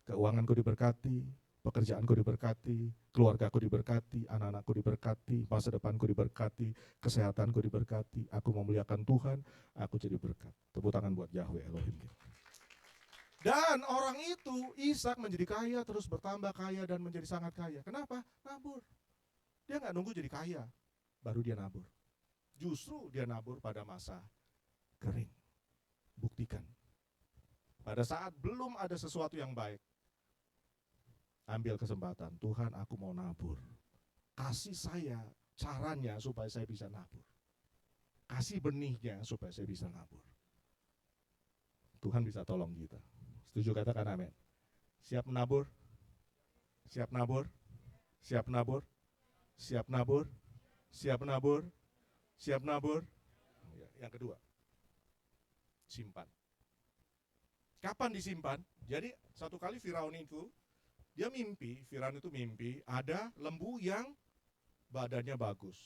Speaker 1: keuanganku diberkati, pekerjaanku diberkati, keluargaku diberkati, anak-anakku diberkati, masa depanku diberkati, kesehatanku diberkati, aku memuliakan Tuhan, aku jadi berkat. Tepuk tangan buat Yahweh Elohim kita. Dan orang itu, Ishak menjadi kaya, terus bertambah kaya dan menjadi sangat kaya. Kenapa? Nabur. Dia nggak nunggu jadi kaya, baru dia nabur. Justru dia nabur pada masa kering. Buktikan. Pada saat belum ada sesuatu yang baik, ambil kesempatan, Tuhan aku mau nabur. Kasih saya caranya supaya saya bisa nabur. Kasih benihnya supaya saya bisa nabur. Tuhan bisa tolong kita. Setuju katakan amin. Siap menabur? Siap nabur? Siap nabur? Siap nabur? Siap nabur? Siap nabur? Yang kedua, simpan. Kapan disimpan? Jadi satu kali Firaun itu, dia mimpi, Firaun itu mimpi, ada lembu yang badannya bagus.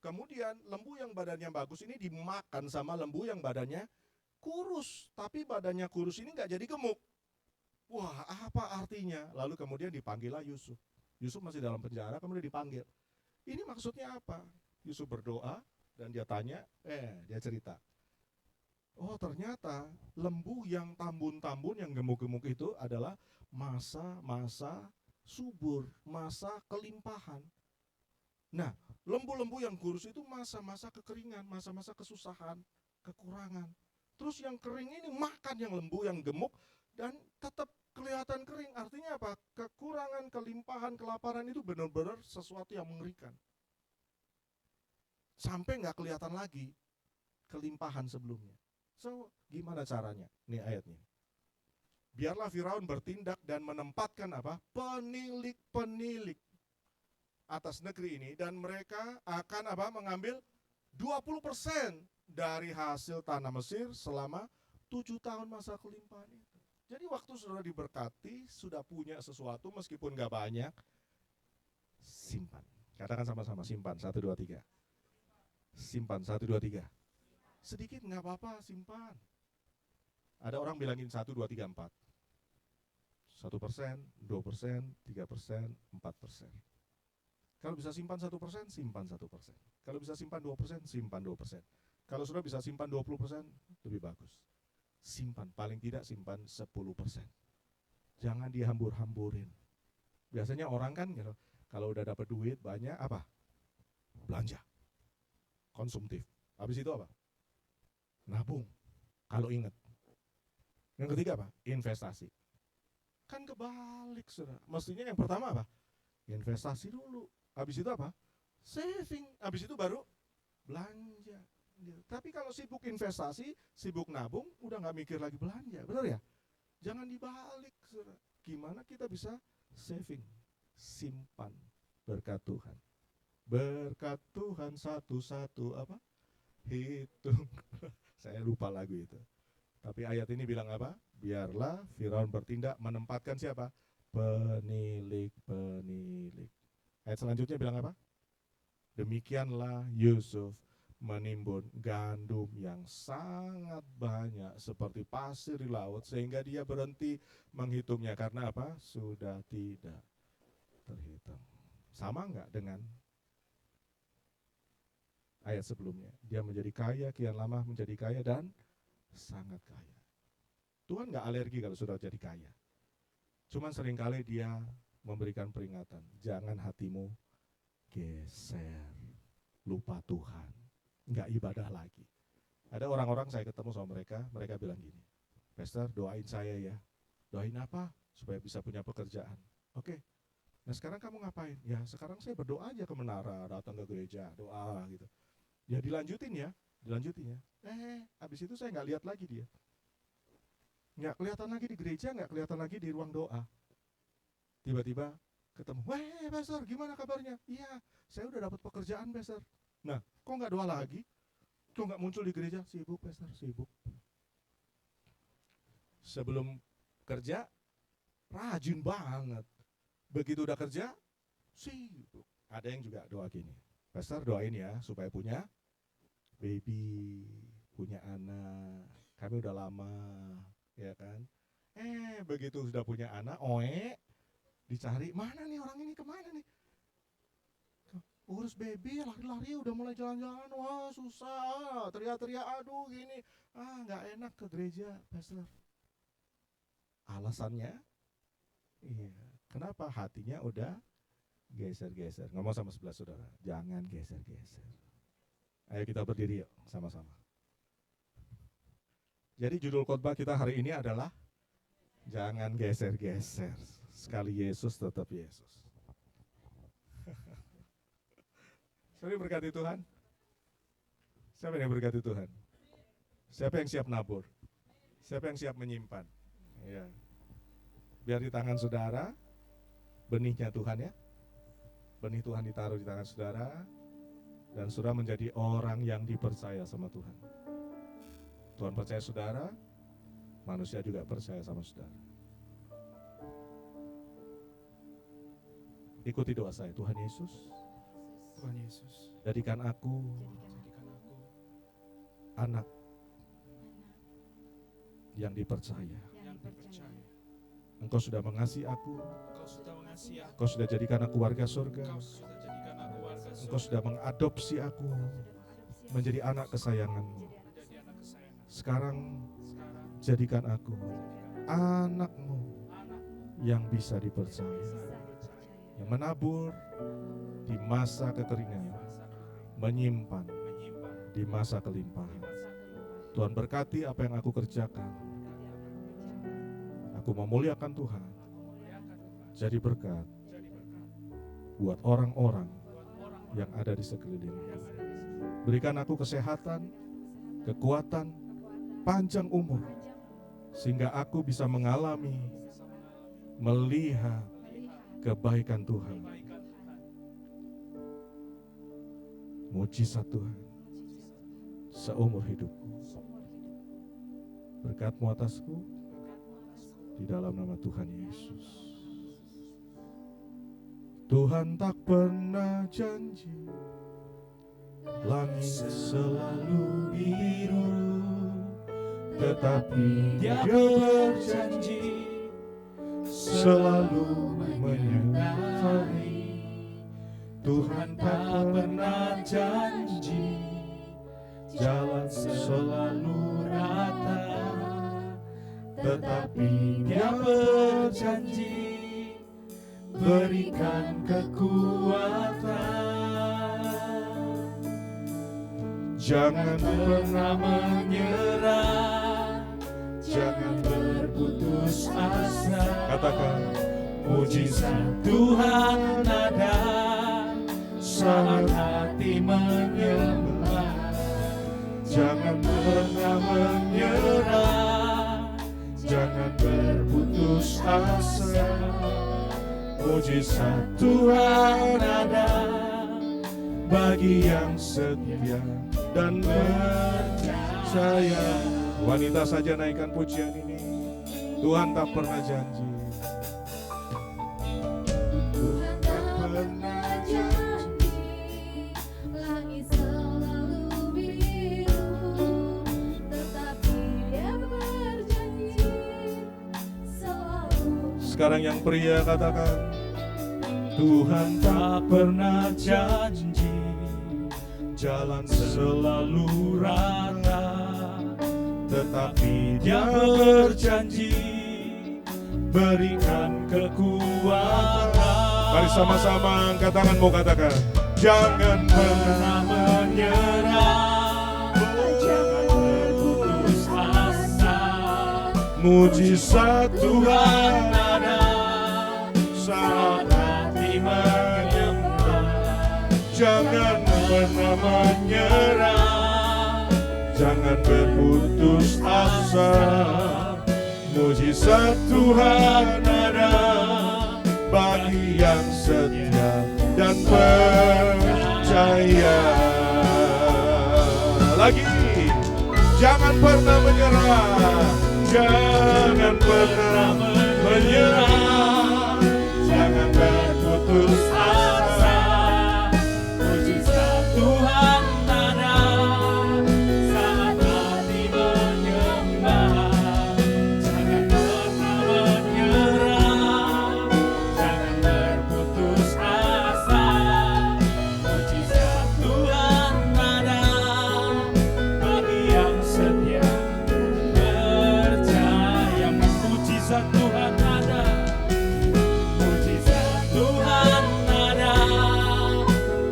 Speaker 1: Kemudian lembu yang badannya bagus ini dimakan sama lembu yang badannya kurus. Tapi badannya kurus ini nggak jadi gemuk. Wah, apa artinya? Lalu kemudian dipanggillah Yusuf. Yusuf masih dalam penjara, kemudian dipanggil. Ini maksudnya apa? Yusuf berdoa dan dia tanya, dia cerita. Oh ternyata lembu yang tambun-tambun, yang gemuk-gemuk itu adalah masa-masa subur, masa kelimpahan. Nah, lembu-lembu yang kurus itu masa-masa kekeringan, masa-masa kesusahan, kekurangan. Terus yang kering ini makan yang lembu, yang gemuk, dan tetap kelihatan kering. Artinya apa? Kekurangan, kelimpahan, kelaparan itu benar-benar sesuatu yang mengerikan. Sampai nggak kelihatan lagi kelimpahan sebelumnya. So, gimana caranya? Nih ayatnya. Biarlah Firaun bertindak dan menempatkan apa? Penilik-penilik. atas negeri ini, dan mereka akan mengambil 20% dari hasil tanah Mesir selama 7 tahun masa kelimpahan itu. Jadi waktu saudara diberkati, sudah punya sesuatu meskipun gak banyak, simpan. Katakan sama-sama, simpan. 1, 2, 3. Simpan, 1, 2, 3. Sedikit gak apa-apa, simpan. Ada orang bilangin 1, 2, 3, 4. 1%, 2%, 3%, 4%. Kalau bisa simpan 1%, simpan 1%. Kalau bisa simpan 2%, simpan 2%. Kalau sudah bisa simpan 20%, lebih bagus. Simpan, paling tidak simpan 10%. Jangan dihambur-hamburin. Biasanya orang kan gitu, kalau udah dapat duit banyak apa? Belanja. Konsumtif. Habis itu apa? Nabung. Kalau ingat. Yang ketiga apa? Investasi. Kan kebalik, saudara. Mestinya yang pertama apa? Investasi dulu. Habis itu apa? Saving. Habis itu baru belanja. Tapi kalau sibuk investasi, sibuk nabung, udah gak mikir lagi belanja. Benar ya? Jangan dibalik, saudara. Gimana kita bisa saving? Simpan berkat Tuhan. Berkat Tuhan satu-satu apa? Hitung. Saya lupa lagu itu. Tapi ayat ini bilang apa? Biarlah Firaun bertindak menempatkan siapa? Penilik-penilik. Ayat selanjutnya bilang apa? Demikianlah Yusuf menimbun gandum yang sangat banyak seperti pasir di laut, sehingga dia berhenti menghitungnya karena apa? Sudah tidak terhitung. Sama enggak dengan ayat sebelumnya? Dia menjadi kaya, kian lama menjadi kaya dan sangat kaya. Tuhan enggak alergi kalau sudah jadi kaya. Cuman seringkali dia memberikan peringatan, jangan hatimu geser, lupa Tuhan, enggak ibadah lagi. Ada orang-orang saya ketemu sama mereka bilang gini, Pastor doain saya ya. Doain apa? Supaya bisa punya pekerjaan. Oke. Nah sekarang kamu ngapain? Ya sekarang saya berdoa aja ke menara, datang ke gereja, doa gitu. Ya dilanjutin ya. Habis itu saya nggak lihat lagi dia. Nggak kelihatan lagi di gereja, nggak kelihatan lagi di ruang doa. Tiba-tiba ketemu, weh Pastor gimana kabarnya? Iya, saya udah dapat pekerjaan Pastor. Nah, kok nggak doa lagi? Kok nggak muncul di gereja? Sibuk Pastor, sibuk. Sebelum kerja, rajin banget. Begitu udah kerja, sibuk. Ada yang juga doa gini, Pastor doain ya supaya punya baby, punya anak. Kami udah lama, ya kan? Begitu sudah punya anak, dicari, mana nih orang ini, kemana nih? Urus baby, lari-lari udah mulai jalan-jalan, wah susah, teriak-teriak, aduh gini, nggak enak ke gereja, Pastor. Alasannya, iya, kenapa? Hatinya udah geser-geser. Ngomong sama sebelah saudara, jangan geser-geser. Ayo kita berdiri yuk, sama-sama. Jadi judul khotbah kita hari ini adalah jangan geser-geser. Sekali Yesus tetap Yesus. Sorry berkati Tuhan. Siapa yang berkati Tuhan? Siapa yang siap nabur? Siapa yang siap menyimpan? Ya. Biar di tangan saudara, benihnya Tuhan ya. Benih Tuhan ditaruh di tangan saudara, dan saudara menjadi orang yang dipercaya sama Tuhan. Tuhan percaya saudara, manusia juga percaya sama saudara. Ikuti doa saya, Tuhan Yesus, jadikan aku anak yang dipercaya. Engkau sudah mengasihi aku, Engkau sudah jadikan aku warga surga, Engkau sudah mengadopsi aku menjadi anak kesayangan-Mu. Sekarang jadikan aku anak-Mu yang bisa dipercaya, yang menabur di masa kekeringan, menyimpan di masa kelimpahan. Tuhan berkati apa yang aku kerjakan. Aku memuliakan Tuhan, jadi berkat buat orang-orang yang ada di sekelilingku. Berikan aku kesehatan, kekuatan, panjang umur, sehingga aku bisa mengalami, melihat kebaikan Tuhan mujizat Tuhan seumur hidupku. Berkat-Mu atasku di dalam nama Tuhan Yesus. Tuhan tak pernah janji langit selalu biru, tetapi Dia berjanji selalu menyertai. Tuhan tak pernah janji jalan selalu rata, tetapi Dia berjanji berikan kekuatan. Jangan pernah menyerah, jangan berputus asa. Katakan, mujizat Tuhan ada saat hati menyembah. Jangan pernah menyerah, jangan berputus asa. Mujizat Tuhan ada bagi yang setia dan percaya. Wanita saja naikkan pujian ini. Tuhan tak pernah janji.
Speaker 3: Tuhan tak pernah janji langit selalu biru, tetapi Dia berjanji selalu.
Speaker 1: Sekarang yang pria katakan, Tuhan tak pernah janji jalan selalu rata, tetapi Dia berjanji berikan kekuatan. Mari sama-sama angkat tanganmu, katakan, jangan pernah menyerah, jangan berputus asa. Mujizat Tuhan ada saat hati menyembah. Jangan pernah menyerah, jangan berputus asa. Mujizat Tuhan ada bagi yang setia dan percaya. Lagi, jangan pernah menyerah, jangan pernah menyerah, jangan berputus asa. Mujizat Tuhan ada saat hati menyembah. Jangan pernah menyerah, jangan berputus asa. Mujizat Tuhan ada bagi yang setia percaya. Mujizat Tuhan ada, mujizat Tuhan ada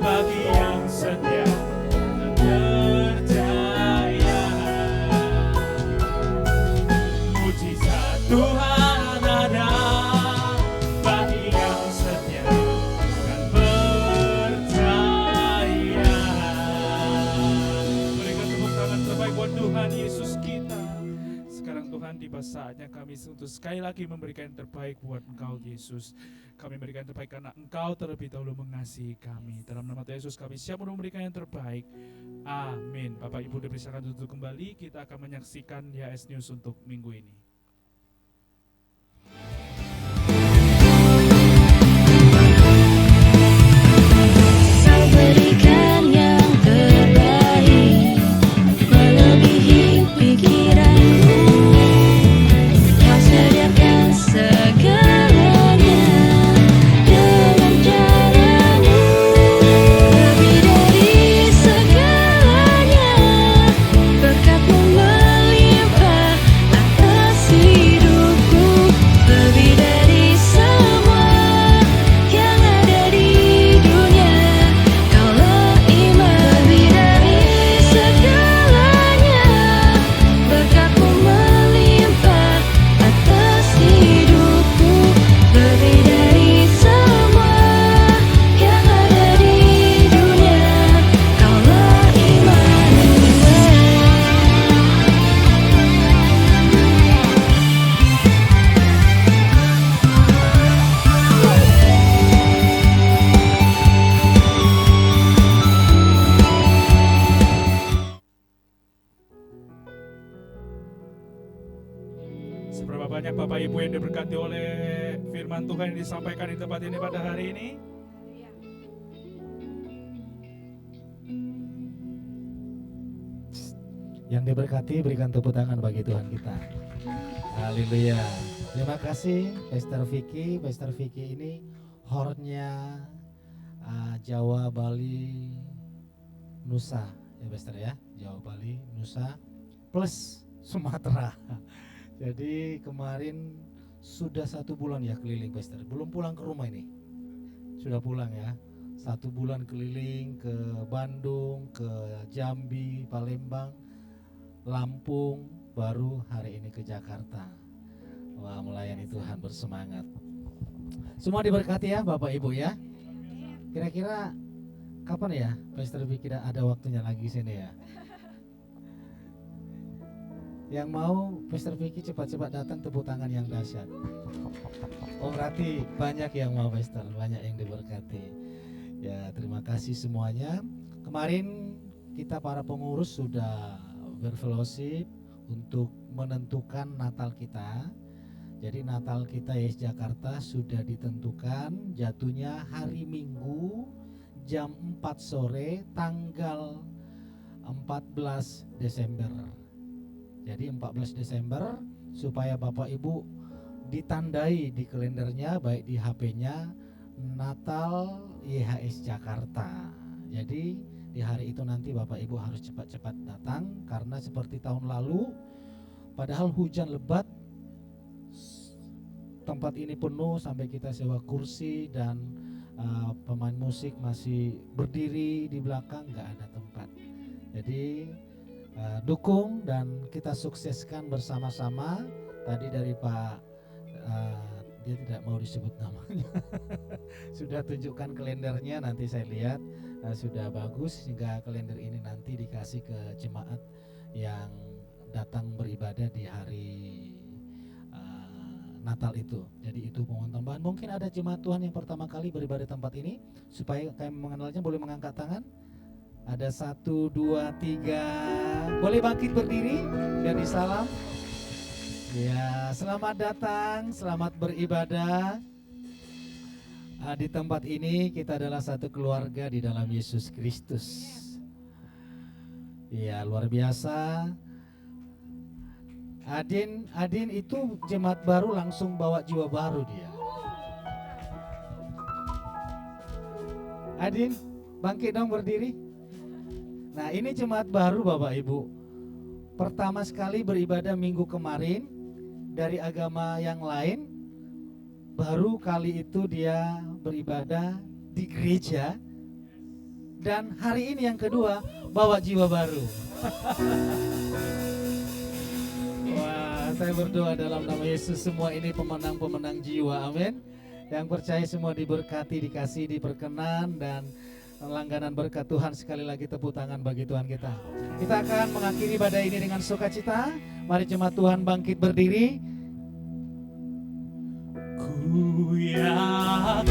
Speaker 1: bagi yang setia dan percaya. Mujizat Tuhan ada bagi yang setia dan percaya. Berikan tepuk tangan terbaik buat Tuhan Yesus kita. Sekarang Tuhan, tiba saatnya kami untuk sekali lagi memberikan yang terbaik buat Engkau Yesus. Kami memberikan yang terbaik karena Engkau terlebih dahulu mengasihi kami. Dalam nama Tuhan Yesus kami siap untuk memberikan yang terbaik. Amin. Bapak Ibu dipersilakan duduk kembali. Kita akan menyaksikan YS News untuk minggu ini.
Speaker 3: Kau berikan yang terbaik, melebihi pikiranku. Kau sediakan segalanya dengan caramu, lebih dari segalanya. Berkat-Mu melimpah atas
Speaker 2: Bapak Ibu yang diberkati oleh firman Tuhan yang disampaikan di tempat ini pada hari ini.
Speaker 4: Yang diberkati berikan tepuk tangan bagi Tuhan kita. Haleluya. Terima kasih Pastor Vicky. Pastor Vicky ini hornya Jawa, Bali, Nusa ya Pastor ya. Jawa, Bali, Nusa plus Sumatera. Jadi kemarin sudah 1 bulan ya keliling Pastor. Belum pulang ke rumah ini. Sudah pulang ya. 1 bulan keliling ke Bandung, ke Jambi, Palembang, Lampung, baru hari ini ke Jakarta. Wah, melayani Tuhan bersemangat. Semua diberkati ya Bapak Ibu ya. Kira-kira kapan ya Pastor Vicky ada waktunya lagi sini ya? Yang mau Pastor Vicky cepat-cepat datang, tepuk tangan yang dahsyat. Oh berarti banyak yang mau Pastor, banyak yang diberkati. Ya terima kasih semuanya. Kemarin kita para pengurus sudah berfellowship untuk menentukan Natal kita. Jadi Natal kita YES Jakarta sudah ditentukan, jatuhnya hari Minggu jam 4 sore tanggal 14 Desember. Jadi 14 Desember supaya Bapak Ibu ditandai di kalendernya, baik di HP-nya, Natal YHS Jakarta. Jadi di hari itu nanti Bapak Ibu harus cepat-cepat datang, karena seperti tahun lalu padahal hujan lebat, tempat ini penuh sampai kita sewa kursi dan pemain musik masih berdiri di belakang, nggak ada tempat. Jadi dukung dan kita sukseskan bersama-sama. Tadi dari Pak dia tidak mau disebut namanya sudah tunjukkan kalendernya, nanti saya lihat sudah bagus, sehingga kalender ini nanti dikasih ke jemaat yang datang beribadah di hari Natal itu. Jadi itu mohon tambahan. Mungkin ada jemaat Tuhan yang pertama kali beribadah di tempat ini, supaya kami mengenalnya boleh mengangkat tangan. Ada 1, 2, 3. Boleh bangkit berdiri dan disalam. Ya, selamat datang, selamat beribadah. Di tempat ini kita adalah satu keluarga di dalam Yesus Kristus. Ya, luar biasa. Adin itu jemaat baru langsung bawa jiwa baru dia. Adin, bangkit dong berdiri. Nah, ini jemaat baru Bapak Ibu. Pertama sekali beribadah minggu kemarin dari agama yang lain. Baru kali itu dia beribadah di gereja. Dan hari ini yang kedua bawa jiwa baru. Wah, saya berdoa dalam nama Yesus semua ini pemenang-pemenang jiwa, amin. Yang percaya semua diberkati, dikasih, diperkenan, dan langganan berkat Tuhan. Sekali lagi tepuk tangan bagi Tuhan kita. Kita akan mengakhiri ibadah ini dengan sukacita. Mari jemaat Tuhan bangkit berdiri. Ku yakin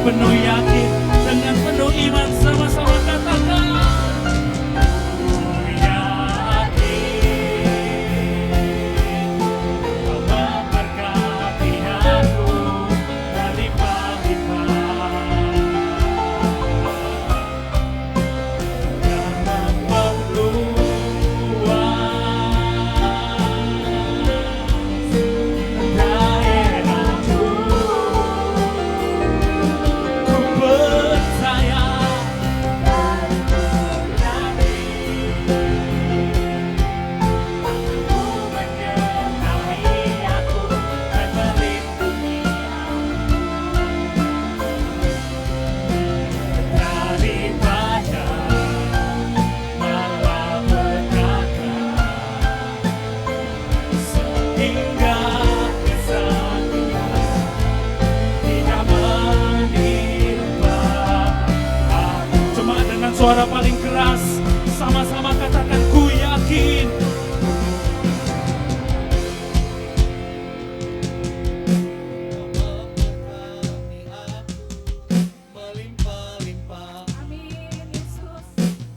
Speaker 2: penuh yakin, dengan penuh iman, sama-sama katakan. Ku yakin Kau memberkati aku berlimpah-limpah dan memperluas daerahku. suara paling keras, sama-sama katakan ku yakin.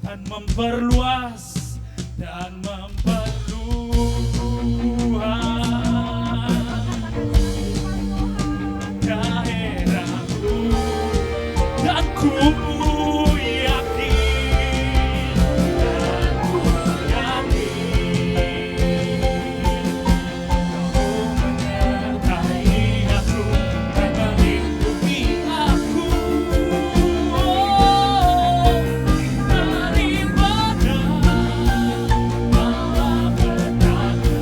Speaker 2: Dan memperluas dan daerahku, dan ku yakin, kau menyertai aku dan melindungi aku. Daripada malapetaka,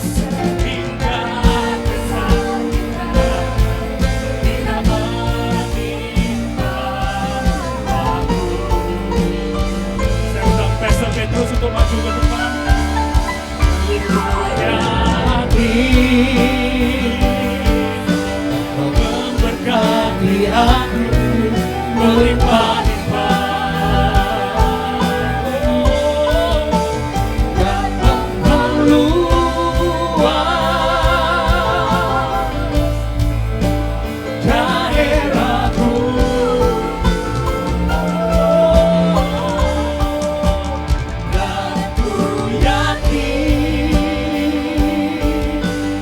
Speaker 2: sehingga kesakitan tidak menimpa aku. Saya undang Pastor Petrus untuk maju ke depan. Yakin memberkati aku melimpah-limpah, dan memperluas daerahku. Dan ku yakin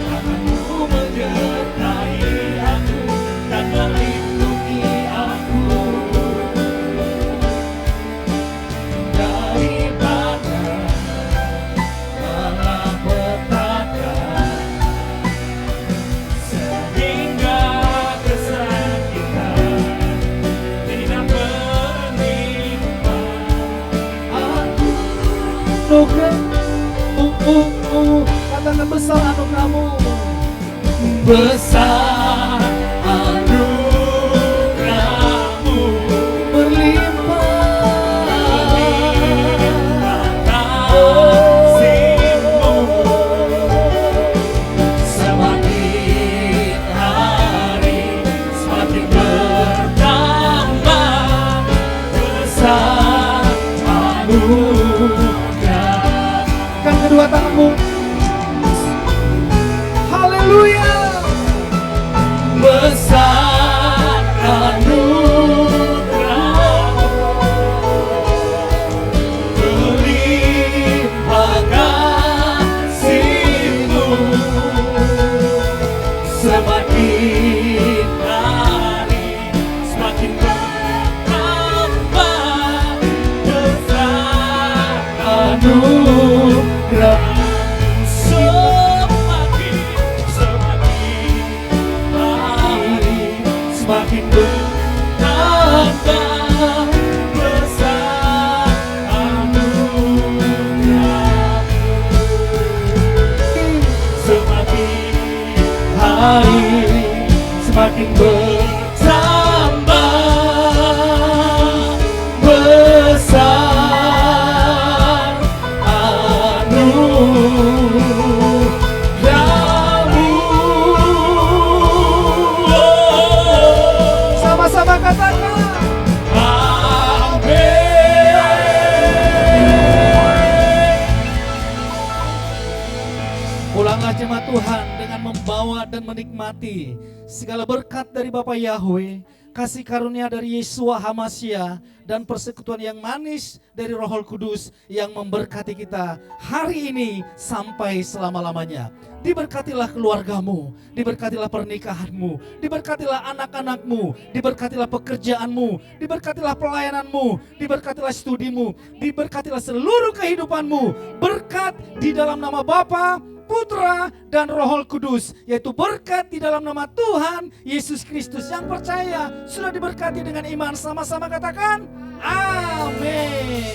Speaker 2: akan ku menyertai aku dan melindungi aku daripada malapetaka, sehingga kesakitan tidak menimpa aku.
Speaker 4: Katakan besar anugerahmu.
Speaker 2: Besar anugerahmu,
Speaker 4: Berlimpah
Speaker 2: kasih-Mu, semakin hari semakin bertambah. Besar anugerah.
Speaker 4: kan kedua tanganmu. Haleluya.
Speaker 2: Besar anugerah-Mu, berlimpah kasih-Mu, semakin hari semakin bertambah. Besar anugerah, semakin hari semakin bertambah. Besar anugerah, semakin hari semakin bertambah. Besar anugerah-Mu.
Speaker 4: Sama-sama katakan. Pulanglah jemaat Tuhan dengan membawa dan menikmati segala berkat dari Bapa Yahweh, kasih karunia dari Yeshua Hamasya, dan persekutuan yang manis dari Roh Kudus yang memberkati kita hari ini sampai selama-lamanya. Diberkatilah keluargamu, diberkatilah pernikahanmu, diberkatilah anak-anakmu, diberkatilah pekerjaanmu, diberkatilah pelayananmu, diberkatilah studimu, diberkatilah seluruh kehidupanmu. Berkat di dalam nama Bapa, Putra, dan Roh Kudus, yaitu berkat di dalam nama Tuhan Yesus Kristus. Yang percaya sudah diberkati dengan iman, sama-sama katakan amin.